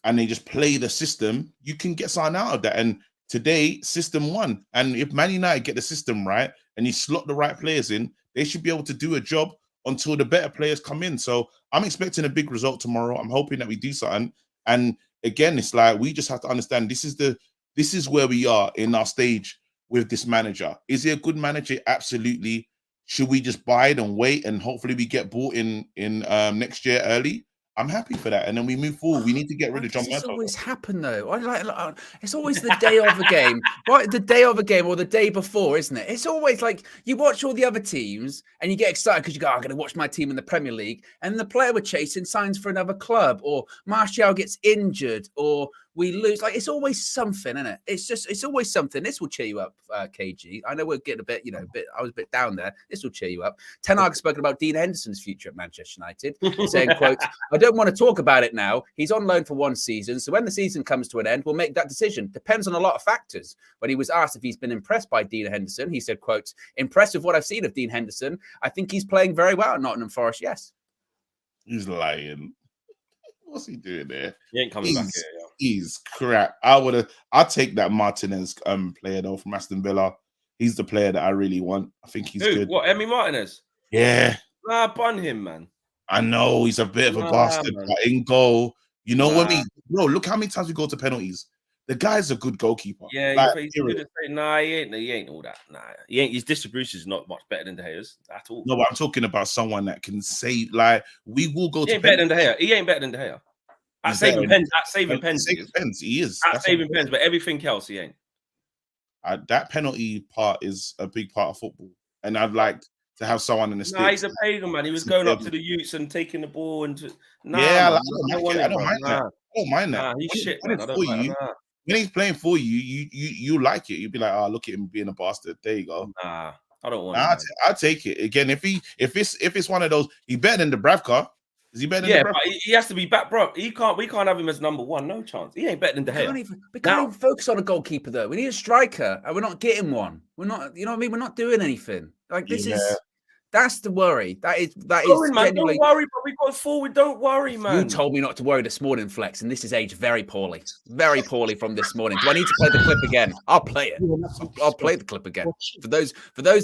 and they just play the system, you can get something out of that. And today, system won. And if Man United get the system right and you slot the right players in, they should be able to do a job until the better players come in. So I'm expecting a big result tomorrow. I'm hoping that we do something. And again, it's like we just have to understand this is where we are in our stage with this manager. Is he a good manager? Absolutely. Should we just bide and wait and hopefully we get bought in next year early? I'm happy for that. And then we move forward. We need to get rid of John Murtough. It's always happen though. It's always the day of a game, right? The day of a game or the day before, isn't it? It's always like you watch all the other teams and you get excited because you go, I'm going to watch my team in the Premier League. And the player we're chasing signs for another club, or Martial gets injured, or we lose. Like, it's always something, isn't it? It's always something. This will cheer you up, KG. I know we're getting a bit, I was a bit down there. This will cheer you up. Ten Hag spoken about Dean Henderson's future at Manchester United, saying, quote, I don't want to talk about it now. He's on loan for 1 season. So when the season comes to an end, we'll make that decision. Depends on a lot of factors. When he was asked if he's been impressed by Dean Henderson, he said, quote, impressed with what I've seen of Dean Henderson. I think he's playing very well at Nottingham Forest. Yes. He's lying. What's he doing there? He ain't coming back here. Yeah. He's crap. I'll take that Martinez player though from Aston Villa. He's the player that I really want. I think he's good. What, Emi Martinez? Yeah. Bun him, man. I know he's a bit of a bastard, but in goal, bro, look how many times we go to penalties. The guy's a good goalkeeper. Yeah, Like, he's period. good at saying, nah, he ain't all that. Nah, he ain't. His distribution is not much better than De Gea's at all. No, but I'm talking about someone that can save. Like, we will go He to ain't better than De Gea. He ain't better than De Gea. At He's saving better. pens, at saving pens, he Saving is. pens, he is. At That's saving pens, but everything else, he ain't. that penalty part is a big part of football, and I'd like to have someone in the Nah, he's sticks. a pagan, man. He was going up to the youths and taking the ball and nah, Yeah, man, like, I don't mind that. I don't mind that. Nah, he's shit, when man. I it's don't for you, nah. when he's playing for you, you like it. You'd be like, oh, look at him being a bastard. There you go. Nah, I don't want Nah, him. I'll take it. Again, if it's one of those, he better than the Bravka. Is he better than the Bravka? But he has to be back, bro. We can't have him as number one. No chance. He ain't better than De Gea. We can't even focus on a goalkeeper though. We need a striker, and we're not getting one. We're not. You know what I mean? We're not doing anything. Like this is. That's the worry. That is Owen, man, genuinely. don't worry, but we got forward. Don't worry, man. You told me not to worry this morning, Flex, and this is aged very poorly from this morning. Do I need to play the clip again? I'll play it. I'll play the clip again. For those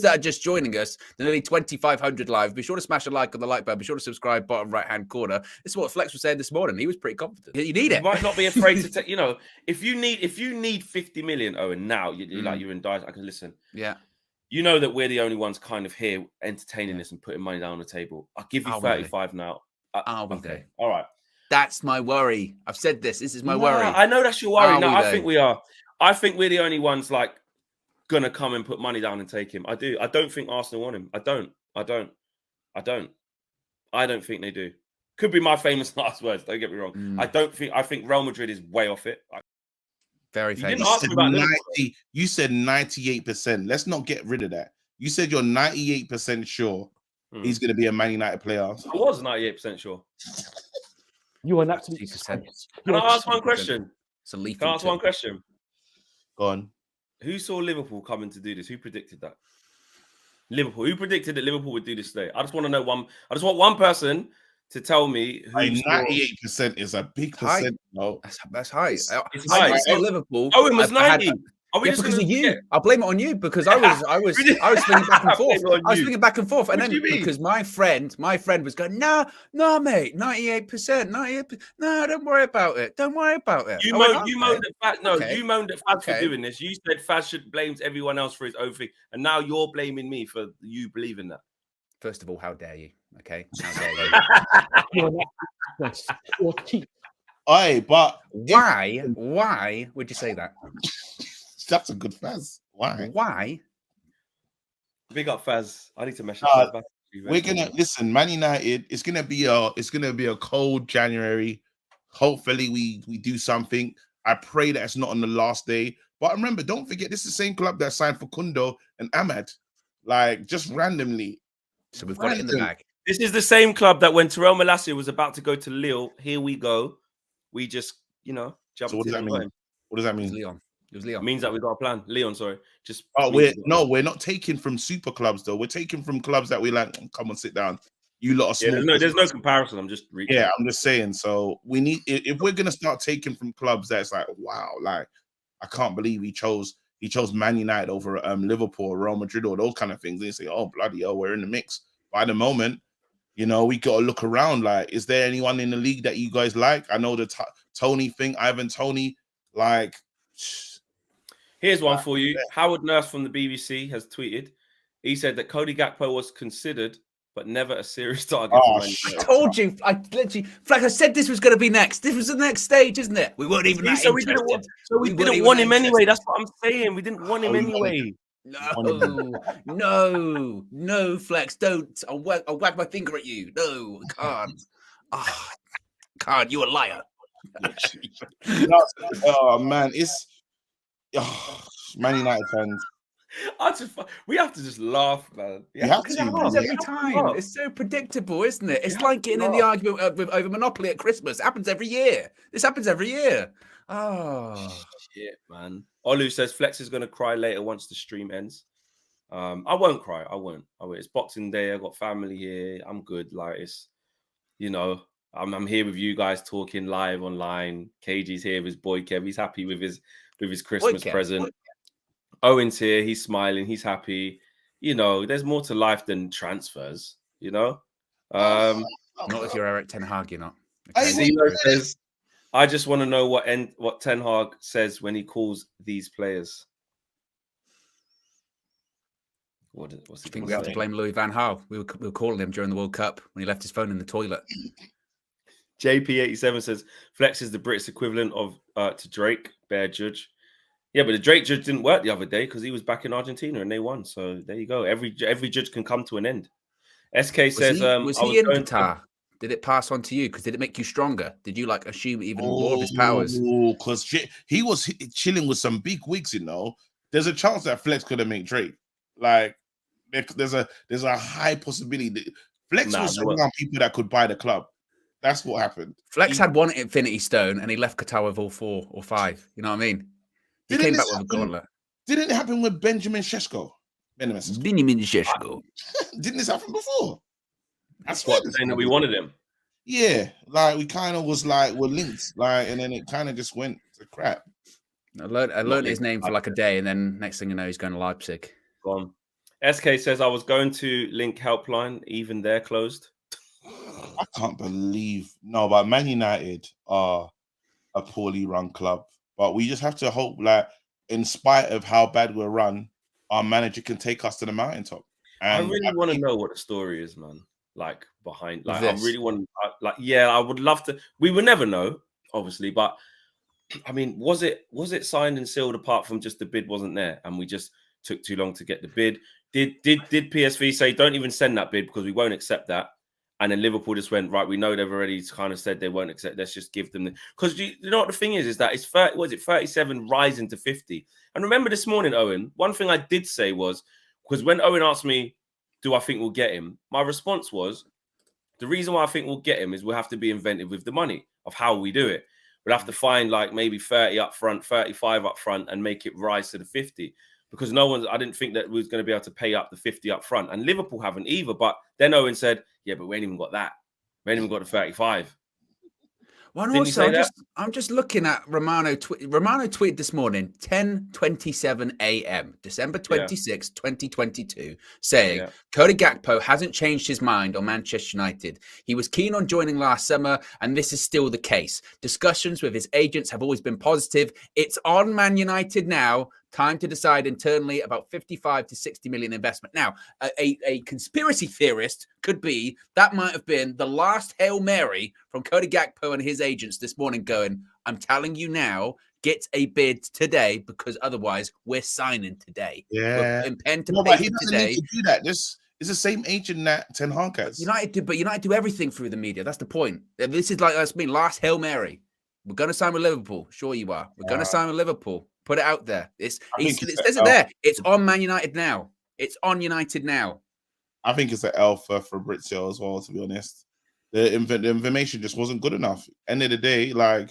that are just joining us, the nearly 2,500 live, be sure to smash a like on the like button. Be sure to subscribe, bottom right hand corner. This is what Flex was saying this morning. He was pretty confident. You need it. You might not be afraid to take. You know, if you need 50 million, Owen, now you're in dire. I can listen. Yeah. You know that we're the only ones kind of here entertaining this and putting money down on the table. I'll give you 35 now. Okay. All right. That's my worry. I've said this. This is my worry. I know that's your worry. No, I think we we are. I think we're the only ones like gonna come and put money down and take him. I do. I don't think Arsenal want him. I don't think they do. Could be my famous last words. Don't get me wrong. I think Real Madrid is way off it. Very famous. You didn't ask me about 90, you said 98%. Let's not get rid of that. You said you're 98% sure he's going to be a Man United player. I was 98% sure. You are an absolute disgrace. Can I ask one question? It's a leaf. Can I ask one question? Go on. Who saw Liverpool coming to do this? Who predicted that? Liverpool. Who predicted that Liverpool would do this today? I just want to know one. I just want one person to tell me who. 98% is a big percent. No, that's high. It's I high. say Liverpool. Owen was 90. Because of you. I'll blame it on you because I was swinging back and forth. I was swinging back and forth, and then because my friend was going, no, mate, 98%, 98%. No, don't worry about it. Don't worry about it. You moaned at Faz. No, you moaned at Faz for doing this. You said Faz should blame everyone else for his own thing, and now you're blaming me for you believing that. First of all, how dare you? Okay, how dare you? You're cheap. Aye, but why would you say that? That's a good Faz. Why? Big up Faz. I need to message Faz back. We're gonna listen, Man United. It's gonna be a cold January. Hopefully, we do something. I pray that it's not on the last day. But remember, don't forget, this is the same club that signed for Kundo and Ahmad, like just randomly. So we've got it in the bag. This is the same club that when Terrell Malacia was about to go to Lille, here we go. We just, jumped So what does that mean? What does that mean? It was Leon. It means that we got a plan. Leon, sorry. We're not taking from super clubs though. We're taking from clubs that we like. Come on, sit down. You lot are small. There's no comparison. I'm just reading. Yeah, I'm just saying. So we need if we're gonna start taking from clubs that's like, wow, like I can't believe he chose Man United over Liverpool, or Real Madrid, or those kind of things. And you say, oh bloody hell, we're in the mix. By the moment, we got to look around. Like, is there anyone in the league that you guys like? I know the Tony thing, Ivan Tony. Like, here's one for you. Howard Nurse from the BBC has tweeted. He said that Cody Gakpo was considered, but never a serious target. I told you. I literally, Flex, I said this was going to be next. This was the next stage, isn't it? We weren't even that interested. We didn't want him anyway. That's what I'm saying. We didn't want him anyway. No, Flex, don't. I'll wag my finger at you. No, I can't. Can't. You're a liar. Oh man, it's Man United fans. We have to just laugh, man. You have to. It happens every time. It's so predictable, isn't it? It's like getting in the argument over Monopoly at Christmas. It happens every year. This happens every year. Oh shit, man. Olu says Flex is going to cry later once the stream ends. I won't cry. I won't. It's Boxing Day. I've got family here. I'm good. Like it's, I'm here with you guys talking live online. KG's here with his boy Kev. He's happy with his Christmas present. Owen's here. He's smiling. He's happy. There's more to life than transfers. Not if you're Eric Ten Hag, you're not. Okay. Zero says, I just want to know what Ten Hag says when he calls these players. What's I he think going we have to say? blame Louis van Gaal. We were calling him during the World Cup when he left his phone in the toilet. JP87 says Flex is the British equivalent of to Drake, Bear Judge. Yeah, but the Drake judge didn't work the other day because he was back in Argentina and they won. So there you go. Every judge can come to an end. SK says, was he in Qatar? Did it pass on to you? Because did it make you stronger? Did you like assume even more of his powers? Because he was chilling with some big wigs, you know. There's a chance that Flex could have made Drake. Like, there's a high possibility that Flex was around people that could buy the club. That's what happened. Flex had one Infinity Stone and he left Qatar with all 4 or 5. You know what I mean? He came back with a gauntlet. Didn't it happen with Benjamin Šeško? Benjamin Šeško. Didn't this happen before? That's what saying that we wanted him. Yeah, like we kind of was like we're linked, like, and then it kind of just went to crap. I learned his name for like a day, and then next thing you know, he's going to Leipzig. Gone. SK says I was going to link helpline, even they're closed. I can't believe but Man United are a poorly run club, but we just have to hope, like, in spite of how bad we're run, our manager can take us to the mountaintop. And I really want to know what the story is, man. Like behind, like I really want, I would love to. We will never know, obviously, but I mean, was it signed and sealed apart from just the bid wasn't there, and we just took too long to get the bid? Did PSV say don't even send that bid because we won't accept that? And then Liverpool just went, right, we know they've already kind of said they won't accept. Let's just give them because you know what the thing is that it's 37 rising to 50. And remember this morning, Owen, one thing I did say was because when Owen asked me, do I think we'll get him? My response was, the reason why I think we'll get him is we'll have to be inventive with the money of how we do it. We'll have to find like maybe 30 up front, 35 up front and make it rise to the 50. Because I didn't think that we was going to be able to pay up the 50 up front. And Liverpool haven't either. But then Owen said, yeah, but we ain't even got that. We ain't even got the 35. Well, and also, I'm just looking at Romano. Romano tweeted this morning, 10:27 a.m., December 26, 2022, saying, Cody Gakpo hasn't changed his mind on Manchester United. He was keen on joining last summer, and this is still the case. Discussions with his agents have always been positive. It's on Man United now. Time to decide internally about 55 to 60 million investment. Now, a conspiracy theorist could be that might have been the last Hail Mary from Cody Gakpo and his agents this morning going, I'm telling you now, get a bid today because otherwise we're signing today. Yeah. We're putting pen to But paper he doesn't today. need to do that. This is the same agent that Ten Hag has. United do everything through the media. That's the point. This is like, that's me, last Hail Mary. We're going to sign with Liverpool. Sure you are. We're going to sign with Liverpool. Put it out there. It says it there. It's on Man United now. It's on United now. I think it's an L for Fabrizio as well, to be honest. The information just wasn't good enough. End of the day, like,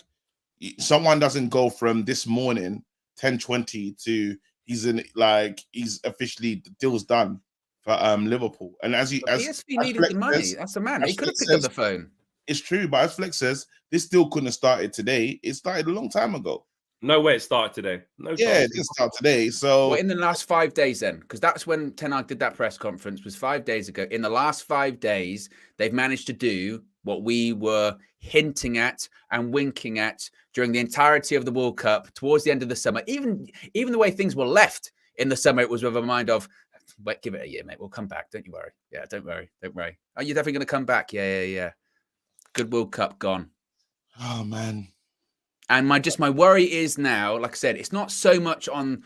someone doesn't go from this morning, 10:20, to he's officially, the deal's done for Liverpool. And PSV needed the money. That's the man. He could have picked up the phone. It's true, but as Flex says, this deal couldn't have started today. It started a long time ago. No way it started today. It didn't start today. So in the last 5 days then, because that's when Ten Hag did that press conference, was 5 days ago. In the last 5 days, they've managed to do what we were hinting at and winking at during the entirety of the World Cup, towards the end of the summer. Even the way things were left in the summer, it was with a mind of, wait, give it a year, mate. We'll come back. Don't you worry. Yeah, don't worry. Are you definitely going to come back? Yeah. Good World Cup gone. Oh, man. And my worry is now, like I said, it's not so much on,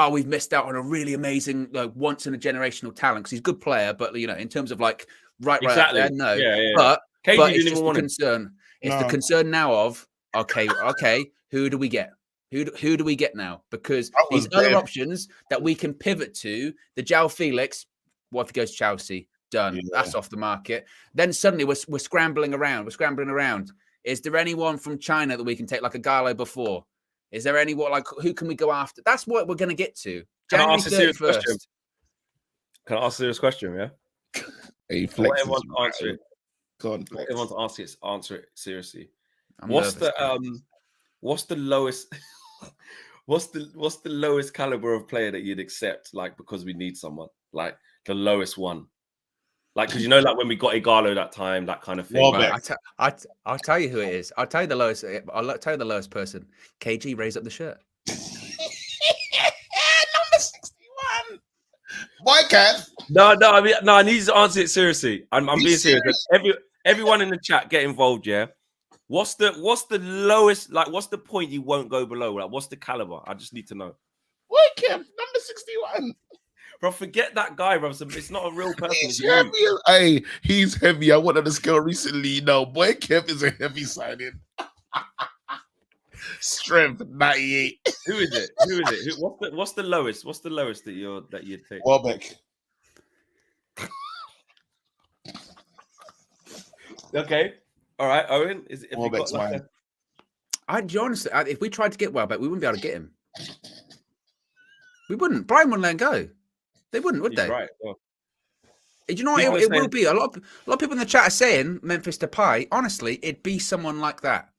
we've missed out on a really amazing, like, once in a generational talent, because he's a good player, but, you know, in terms of like right up there, no. Yeah. But it's just the concern. It's the concern now of, okay, who do we get? Who do we get now? Because these other options that we can pivot to, the João Felix, what if he goes Chelsea? Done. Yeah. That's off the market. Then suddenly we're scrambling around. Is there anyone from China that we can take, like a Gallo before? Is there anyone, like, who can we go after? That's what we're going to get to. January 31st. Can I ask a serious question? Yeah. Hey, I want everyone to answer it. Go on, everyone to answer it seriously. What's the lowest? what's the lowest caliber of player that you'd accept? Like, because we need someone, like the lowest one. Like, because you know, like when we got Igalo that time, that kind of thing. Welbeck. Right, I'll tell you who it is. I'll tell you the lowest. I'll tell you the lowest person. KG, raise up the shirt. Number 61. Boy, Kev. No, I mean, no, I need to answer it seriously. I'm being serious. Everyone in the chat, get involved. Yeah. What's the lowest? Like, what's the point you won't go below? Like, what's the caliber? I just need to know. Boy, Kev. Number 61. Bro, forget that guy, bro. It's not a real person. He's heavy. Hey, he's heavy. I went on the scale recently. No, Boy, Kev is a heavy signing. Strength 98. Who is it? What's the lowest? What's the lowest that you'd take? Welbeck. Okay. All right, Owen. Is it Welbeck's mine. Honestly, if we tried to get Welbeck, we wouldn't be able to get him. We wouldn't. Brian wouldn't let him go. They wouldn't, would they? Right. Well, do you know what it will be? A lot of people in the chat are saying Memphis Depay. Honestly, it'd be someone like that.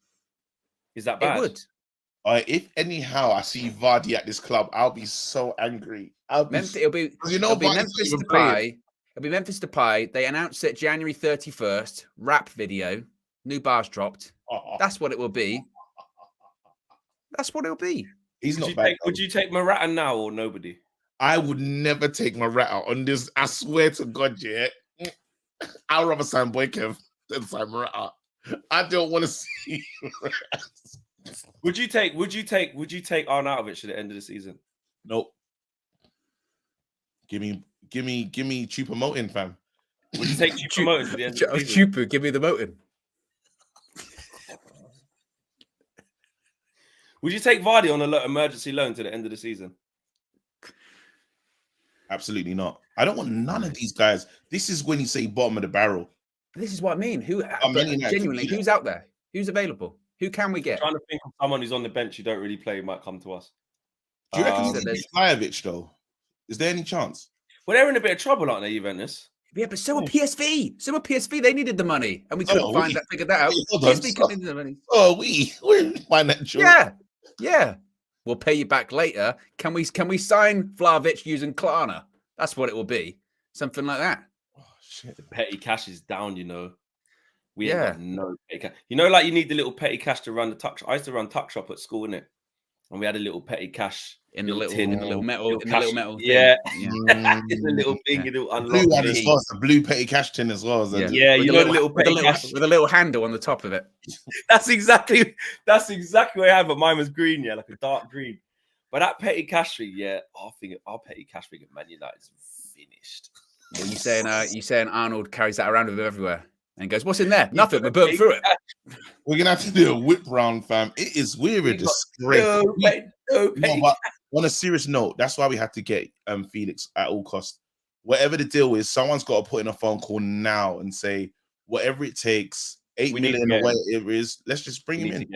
Is that bad? It would. If anyhow I see Vardy at this club, I'll be so angry. It'll be Memphis Depay. It'll be Memphis Depay. They announced it January 31st. Rap video. New bars dropped. That's what it will be. That's what it'll be. He's not bad. Would you take Morata now or nobody? I would never take Morata on this. I swear to God, yeah. I'd rather sign Boy Kev than sign Morata. I don't want to see. Would you take Arnautovic at the end of the season? Nope. Give me Chupa-Moting, fam. Would you take Chupa-Moting to the end of the season? Chupa, give me the Motin. Would you take Vardy on an emergency loan to the end of the season? Absolutely not. I don't want none of these guys. This is when you say bottom of the barrel. This is what I mean. Genuinely, who's out there? Who's available? Who can we get? I'm trying to think of someone who's on the bench who don't really play might come to us. Do you reckon there's Vlahovic though? Is there any chance? Well, they're in a bit of trouble, aren't they, Juventus? Yeah, but so are PSV. So are PSV. They needed the money, and we couldn't figure that out. PSV couldn't need the money. We didn't find that joke. Yeah. We'll pay you back later. Can we sign Vlahovic using Klarna? That's what it will be. Something like that. Oh shit. The petty cash is down, you know. We ain't got no petty cash. You know, like you need the little petty cash to run the tuck shop. I used to run tuck shop at school, innit? And we had a little petty cash in the little metal thing. Yeah. It's a little thing, it'll unlock. The blue petty cash tin as well. Yeah, you know the little petty cash with a little handle on the top of it. That's exactly what I had, but mine was green, like a dark green. But that petty cash thing, I think our petty cash thing at Man United is finished. You saying Arnold carries that around with him everywhere and goes, "What's in there? Nothing. We're burnt through it." We're gonna have to do a whip round, fam. It is weird. On a serious note, that's why we have to get Felix at all costs. Whatever the deal is, someone's got to put in a phone call now and say, whatever it takes, 8 million or whatever it is, let's just bring him in.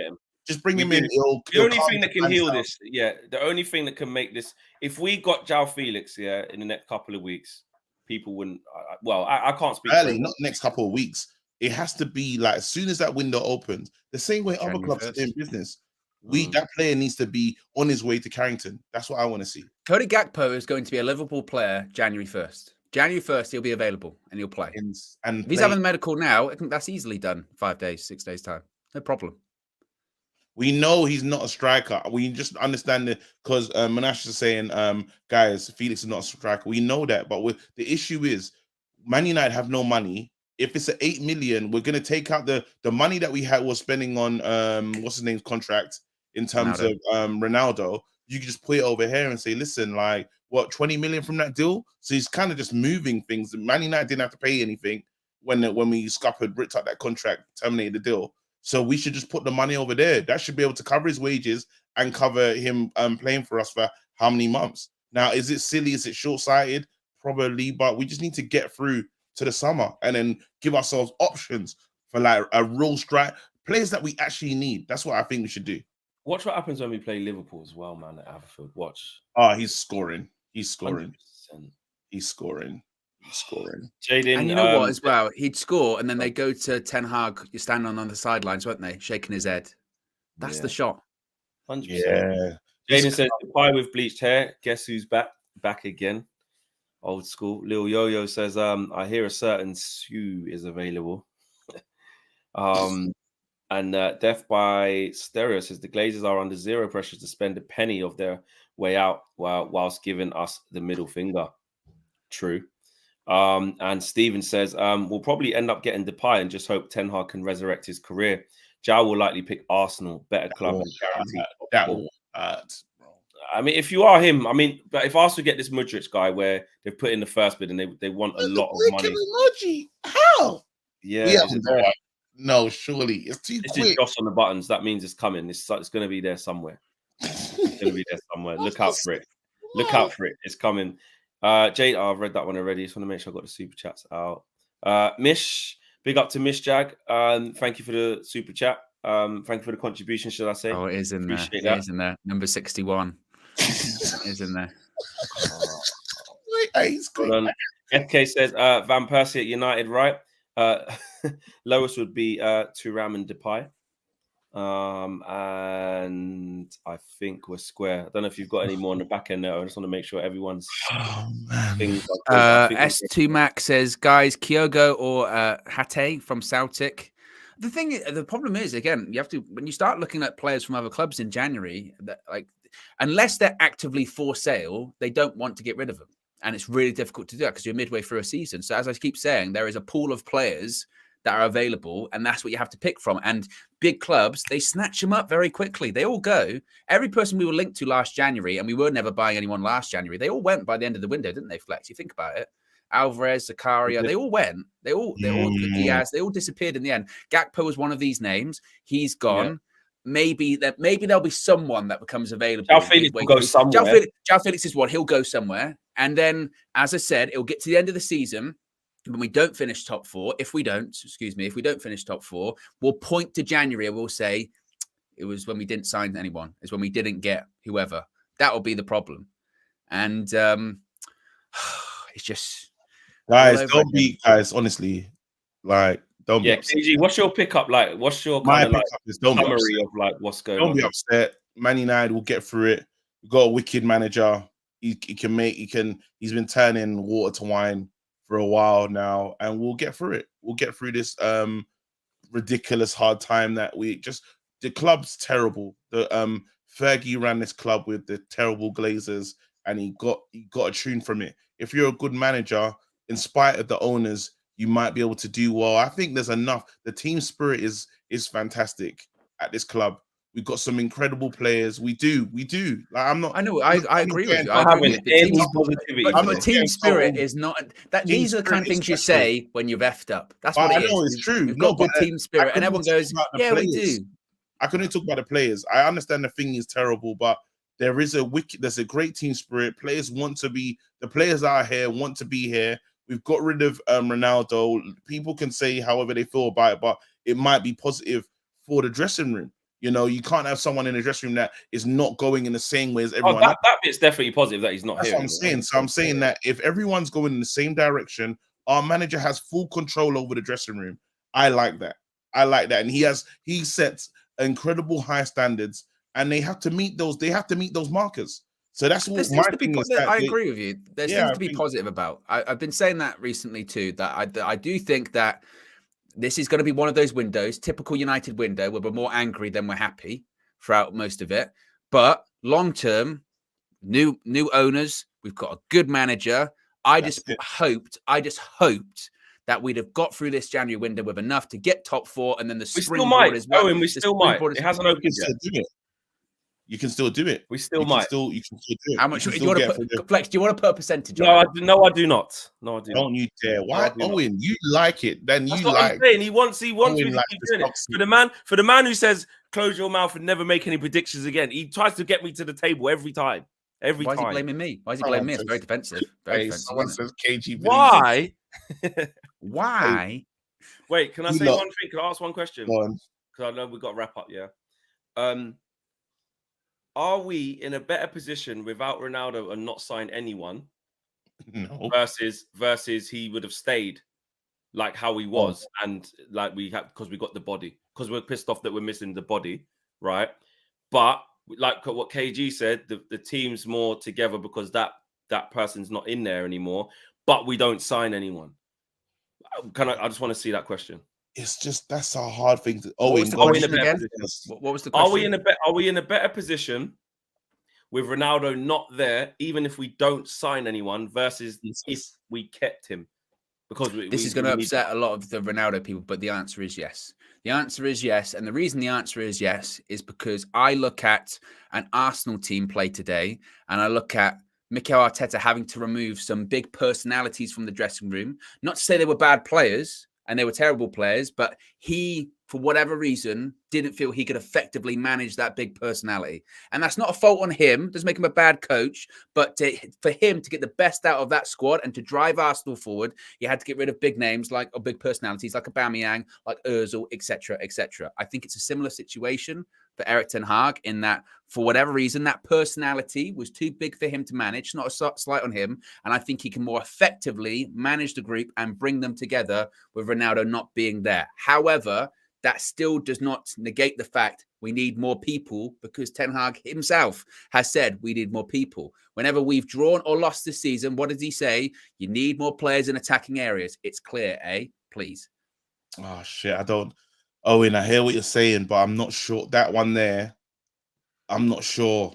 Just bring him in. The only thing that can heal this, the only thing that can make this, if we got João Felix, in the next couple of weeks, people wouldn't. I can't speak. Early, not next couple of weeks. It has to be like as soon as that window opens, the same way other clubs are doing business. That player needs to be on his way to Carrington. That's what I want to see. Cody Gakpo is going to be a Liverpool player January 1st. January 1st, he'll be available and he'll play. And if he's having a medical now, that's easily done 5 days, 6 days time. No problem. We know he's not a striker. We just understand it because Monash is saying, guys, Felix is not a striker. We know that, but the issue is Man United have no money. If it's an 8 million, we're going to take out the money that we was spending on what's his name's contract in terms of Ronaldo. You can just put it over here and say, listen, like 20 million from that deal. So he's kind of just moving things. Man United didn't have to pay anything when we scuppered, ripped out that contract, terminated the deal. So we should just put the money over there. That should be able to cover his wages and cover him playing for us for how many months. Now, is it silly? Is it short-sighted? Probably, but we just need to get through to the summer and then give ourselves options for like a real strike players that we actually need. That's what I think we should do. Watch what happens when we play Liverpool as well, man, at Haverfield. Watch. Oh, he's scoring. He's scoring. 100%. He's scoring. He's scoring. Jaden, and you know what as well? He'd score and then they go to Ten Hag. You're standing on the sidelines, weren't they? Shaking his head. That's the shot. 100%. Yeah. Jaden says, "The pie with bleached hair. Guess who's back? Back again." Old school. Lil Yo-Yo says, I hear a certain Sue is available. And Death by Stereo says the Glazers are under zero pressure to spend a penny of their way out whilst giving us the middle finger. True. And Steven says, we'll probably end up getting Depay and just hope Ten Hag can resurrect his career. Jao will likely pick Arsenal, better club. That will hurt, bro. I mean, if you are him, I mean, but if Arsenal get this Mudryk guy where they've put in the first bid and they want a lot of money. Emoji. How? Yeah. No, surely. It's too This quick. is Josh on the buttons. That means it's coming. It's going to be there somewhere. It's going to be there somewhere. Look out for it. Look out for it. It's coming. Jade, I've read that one already. Just want to make sure I got the super chats out. Mish, big up to Mish Jag. Thank you for the super chat. Thank you for the contribution, should I say? Oh, it is in there. It is in there. Number 61. It is in there. FK says Van Persie at United, right? Lowest would be Thuram and Depay. And I think we're square. I don't know if you've got any more on the back end there. I just want to make sure everyone's things are good. S2 Mac says, guys, Kyogo or Hate from Celtic. The problem is, again, you have to, when you start looking at players from other clubs in January, that, like, unless they're actively for sale, they don't want to get rid of them. And it's really difficult to do that because you're midway through a season. So as I keep saying, there is a pool of players that are available, and that's what you have to pick from. And big clubs, they snatch them up very quickly. They all go. Every person we were linked to last January, and we were never buying anyone last January, they all went by the end of the window, didn't they, Flex? You think about it. Alvarez, Zakaria, they all went. They all Diaz, they all disappeared in the end. Gakpo was one of these names. He's gone. Yeah. Maybe there'll be someone that becomes available. Jao Felix will go somewhere. Jao Felix is one. He'll go somewhere. And then, as I said, it'll get to the end of the season. When we don't finish top four, if we don't finish top four, we'll point to January and we'll say it was when we didn't sign anyone. It's when we didn't get whoever. That will be the problem. And it's just guys, don't be guys. Honestly, like don't be upset. KG, what's your pickup like? What's your my kind of pickup is don't summary be of like what's going don't on? Don't be upset. Man United will get through it. We've got a wicked manager. He's been turning water to wine for a while now, and we'll get through it. We'll get through this ridiculous hard time that the club's terrible. The Fergie ran this club with the terrible Glazers, and he got a tune from it. If you're a good manager, in spite of the owners, you might be able to do well. I think there's enough. The team spirit is fantastic at this club. We've got some incredible players. We do. Like, I'm not. I know. I agree with you. The team spirit is not that. These are the kind of things you say when you've effed up. That's what it is. I know it's true. We've got good team spirit, and everyone goes, "Yeah, we do." I couldn't talk about the players. I understand the thing is terrible, but there's a great team spirit. Players want to be. The players out here want to be here. We've got rid of Ronaldo. People can say however they feel about it, but it might be positive for the dressing room. You know, you can't have someone in the dressing room that is not going in the same way as everyone. That bit's definitely positive that he's not here. That's what I'm saying. So I'm saying that if everyone's going in the same direction, our manager has full control over the dressing room. I like that. And he sets incredible high standards, and they have to meet those. They have to meet those markers. So that's what my thing is. I agree with you. There seems to be positive about. I've been saying that recently too. That I do think that this is going to be one of those windows, typical United window, where we're more angry than we're happy throughout most of it. But long term, new owners, we've got a good manager. I just hoped that we'd have got through this January window with enough to get top four, and then the springboard as well. Owen, we still might. It hasn't opened yet. You can still do it. We still might. You can still do it. How much do you want to put? Flex, do you want to put a percentage on it? No, I do not. No, I do not. Don't you dare. Why, Owen? You like it. Then That's you what like I'm saying. He wants me to keep doing it. For the man who says, close your mouth and never make any predictions again, he tries to get me to the table every time. Why is he blaming me? Why is he blaming me? It's very defensive. Someone says KG. Why? Why? Wait, can I say one thing? Can I ask one question? Because I know we've got to wrap up, yeah. Are we in a better position without Ronaldo and not sign anyone? No. Versus he would have stayed like how he was, and like we have because we got the body, because we're pissed off that we're missing the body, right? But like what KG said, the team's more together because that that person's not in there anymore, but we don't sign anyone? I just want to see that question. It's just that's a hard thing to. What was the Are we in a question better again? position? What was the Are question? we in a better position with Ronaldo not there, even if we don't sign anyone, versus if we kept him? Because this is going to upset a lot of the Ronaldo people, but the answer is yes. The answer is yes. And the reason the answer is yes is because I look at an Arsenal team play today and I look at Mikel Arteta having to remove some big personalities from the dressing room. Not to say they were bad players and they were terrible players, but he, for whatever reason, didn't feel he could effectively manage that big personality. And that's not a fault on him. Doesn't make him a bad coach. But for him to get the best out of that squad and to drive Arsenal forward, you had to get rid of big names or big personalities like Aubameyang, like Ozil, etc., etc. I think it's a similar situation for Eric Ten Hag in that, for whatever reason, that personality was too big for him to manage. It's not a slight on him. And I think he can more effectively manage the group and bring them together with Ronaldo not being there. However, that still does not negate the fact we need more people, because Ten Hag himself has said we need more people. Whenever we've drawn or lost this season, what does he say? You need more players in attacking areas. It's clear, Please. Oh, shit. I don't. Owen, I hear what you're saying, but I'm not sure. That one there, I'm not sure.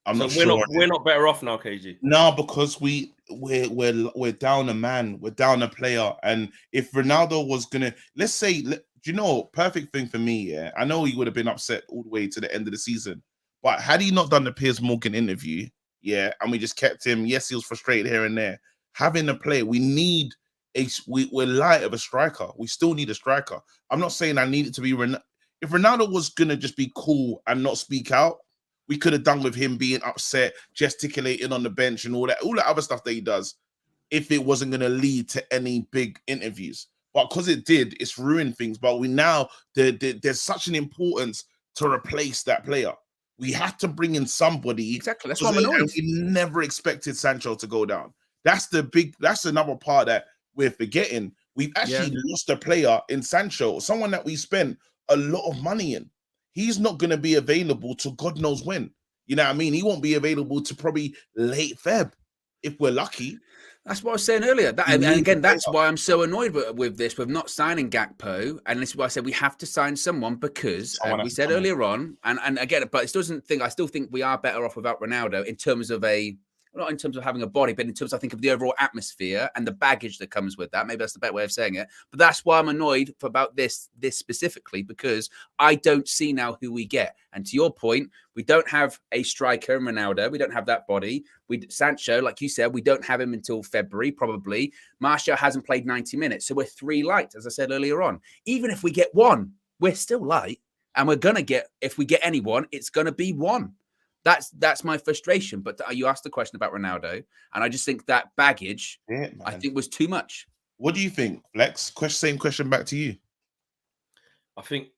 We're not better off now, KG. No, because we're down a man, we're down a player, and if Ronaldo was gonna, let's say, do you know, perfect thing for me, yeah, I know he would have been upset all the way to the end of the season, but had he not done the Piers Morgan interview, yeah, and we just kept him, yes, he was frustrated here and there. Having a player, we need we're light of a striker. We still need a striker. I'm not saying I need it to be if Ronaldo was gonna just be cool and not speak out, we could have done with him being upset, gesticulating on the bench and all that other stuff that he does, if it wasn't going to lead to any big interviews. But because it did, it's ruined things. But there's such an importance to replace that player. We had to bring in somebody. Exactly. That's why I'm annoyed. We never expected Sancho to go down. That's another part that we're forgetting. We've actually lost a player in Sancho, someone that we spent a lot of money in. He's not going to be available to God knows when. You know what I mean? He won't be available to probably late Feb, if we're lucky. That's what I was saying earlier. And again, that's why I'm so annoyed with this, with not signing Gakpo. And this is why I said we have to sign someone, because we said earlier on, and again, but I still think we are better off without Ronaldo in terms of not in terms of having a body, but in terms, I think, of the overall atmosphere and the baggage that comes with that. Maybe that's the better way of saying it. But that's why I'm annoyed about this specifically, because I don't see now who we get. And to your point, we don't have a striker in Ronaldo. We don't have that body. Sancho, like you said, we don't have him until February, probably. Martial hasn't played 90 minutes. So we're 3 light, as I said earlier on. Even if we get one, we're still light. And we're going to get, if we get anyone, it's going to be one. That's my frustration. But you asked the question about Ronaldo, and I just think that baggage, I think, was too much. What do you think, Lex? Same question back to you. I think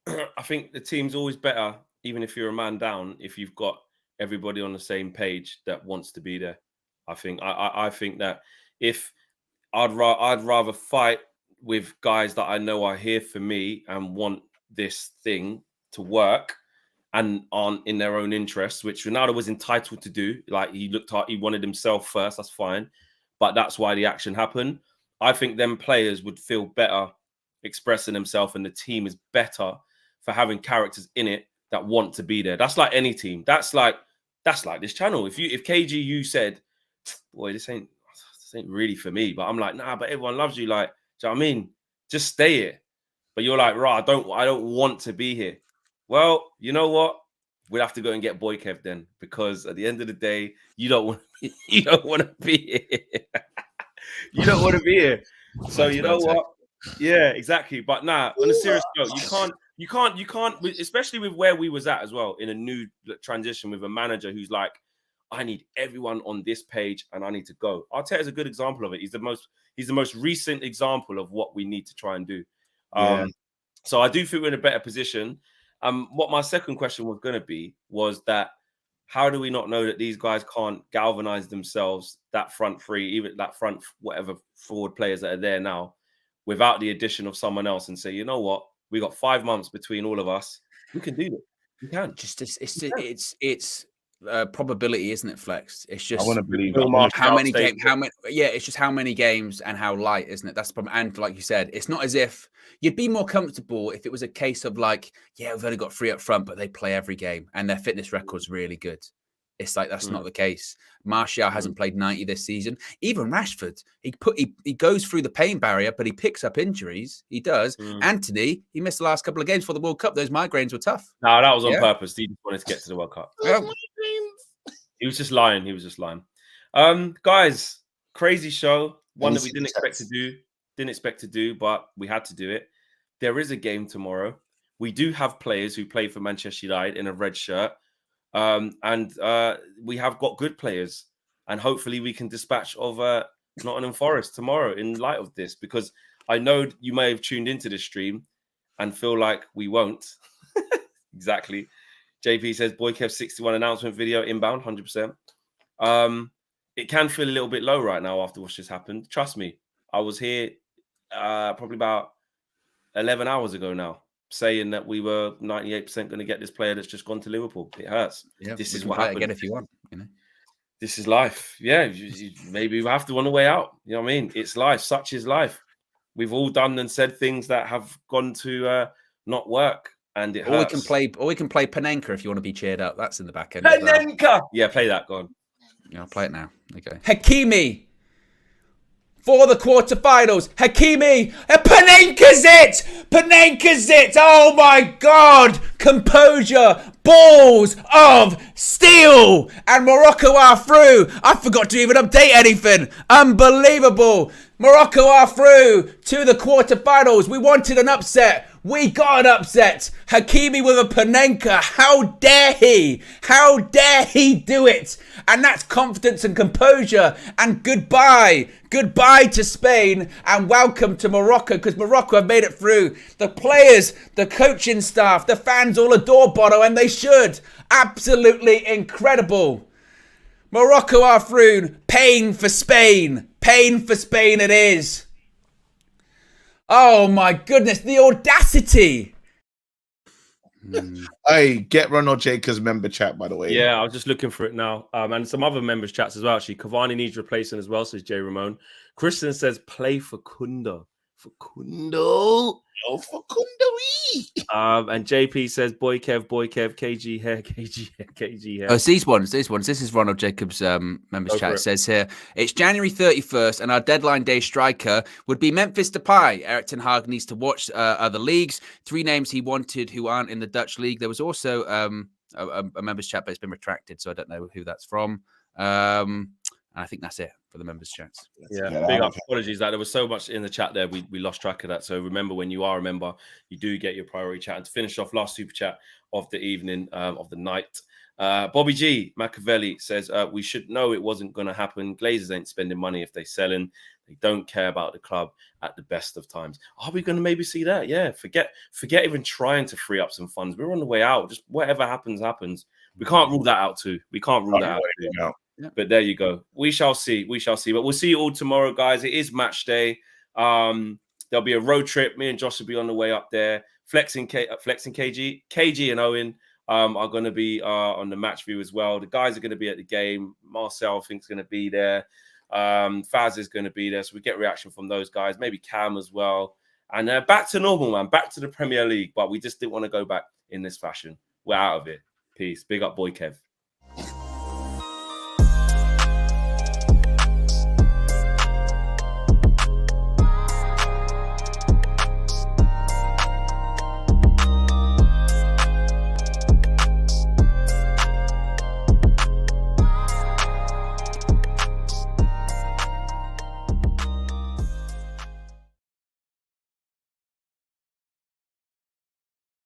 the team's always better, even if you're a man down, if you've got everybody on the same page that wants to be there. I think that if I'd rather fight with guys that I know are here for me and want this thing to work and aren't in their own interests, which Ronaldo was entitled to do. Like, he wanted himself first, that's fine. But that's why the action happened. I think them players would feel better expressing themselves, and the team is better for having characters in it that want to be there. That's like any team. That's like this channel. If KG said, boy, this ain't really for me, but I'm like, nah, but everyone loves you. Like, do you know what I mean? Just stay here. But you're like, right, I don't want to be here. Well, you know what? We'll have to go and get Boykev then, because at the end of the day, you don't want to be here. You don't want to be here. So you know what? Yeah, exactly. But nah, on a serious note, you can't, especially with where we was at as well, in a new transition with a manager who's like, I need everyone on this page and I need to go. Arteta's a good example of it. He's the most recent example of what we need to try and do. So I do think we're in a better position. What my second question was going to be was that, how do we not know that these guys can't galvanize themselves, that front three, even that front, whatever forward players that are there now, without the addition of someone else, and say, you know what, we got 5 months between all of us. We can do this. We can. It's probability, isn't it, Flex? It's just I want to believe Will it. Marshall how many stay- games, it's just how many games and how light, isn't it? That's the problem. And like you said, it's not as if you'd be more comfortable if it was a case of like, yeah, we've only got 3 up front, but they play every game and their fitness record's really good. It's like that's not the case. Martial hasn't played 90 this season. Even Rashford, he goes through the pain barrier, but he picks up injuries. He does. Anthony, he missed the last couple of games for the World Cup. Those migraines were tough. No, that was on Yeah. purpose. He just wanted to get to the World Cup. Yeah. He was just lying. He was just lying. Guys, crazy show. One that we didn't expect to do, but we had to do it. There is a game tomorrow. We do have players who play for Manchester United in a red shirt. And we have got good players. And hopefully we can dispatch of Nottingham Forest tomorrow in light of this. Because I know you may have tuned into this stream and feel like we won't. Exactly. JP says, Boy Kev 61 announcement video inbound, 100%. It can feel a little bit low right now after what's just happened. Trust me, I was here probably about 11 hours ago now, saying that we were 98% going to get this player that's just gone to Liverpool. It hurts. Yeah, this we is can what play it happened. again if you want. You know, this is life. Yeah, maybe we have to on the way out. You know what I mean? It's life. Such is life. We've all done and said things that have gone to not work. And it hurts. Or we can play Panenka if you want to be cheered up. That's in the back end. Panenka! Yeah, play that. Go on. Yeah, I'll play it now. Okay. Hakimi for the quarterfinals. Hakimi. Panenka's it. Panenka's it. Oh my God. Composure. Balls of steel. And Morocco are through. I forgot to even update anything. Unbelievable. Morocco are through to the quarterfinals. We wanted an upset. We got an upset. Hakimi with a Panenka. How dare he? How dare he do it? And that's confidence and composure. And goodbye. Goodbye to Spain. And welcome to Morocco, because Morocco have made it through. The players, the coaching staff, the fans all adore Bono, and they should. Absolutely incredible. Morocco are through. Pain for Spain. Pain for Spain it is. Oh my goodness, the audacity. Hey, get Ronald Jacobs member chat, by the way. Yeah, I was just looking for it now. And some other members' chats as well, actually. Cavani needs replacing as well, says Jay Ramon. Kristen says, play for Kunda. For Kundo. Oh, for Kundoe. And JP says, boy Kev, KG hair, KG hair, KG hair. Oh, it's these ones. This is Ronald Jacobs' members chat. It says here, it's January 31st and our deadline day striker would be Memphis Depay. Eric Ten Hag needs to watch other leagues. 3 names he wanted who aren't in the Dutch league. There was also a members chat, but it's been retracted, so I don't know who that's from. And I think that's it for the members chats. Yeah, big up. Apologies that there was so much in the chat there. We lost track of that. So remember, when you are a member, you do get your priority chat. And to finish off, last super chat of the evening, of the night. Bobby G. Machiavelli says, we should know it wasn't going to happen. Glazers ain't spending money if they're selling. They don't care about the club at the best of times. Are we going to maybe see that? Yeah, forget even trying to free up some funds. We're on the way out. Just whatever happens, happens. We can't rule that out too. We can't rule that out too. Yeah. But there you go. We shall see. We shall see. But we'll see you all tomorrow, guys. It is match day. There'll be a road trip. Me and Josh will be on the way up there. Flexing KG and Owen are going to be on the match view as well. The guys are going to be at the game. Marcel, I think, is going to be there. Faz is going to be there. So we get reaction from those guys. Maybe Cam as well. And back to normal, man. Back to the Premier League. But we just didn't want to go back in this fashion. We're out of it. Peace. Big up, boy Kev.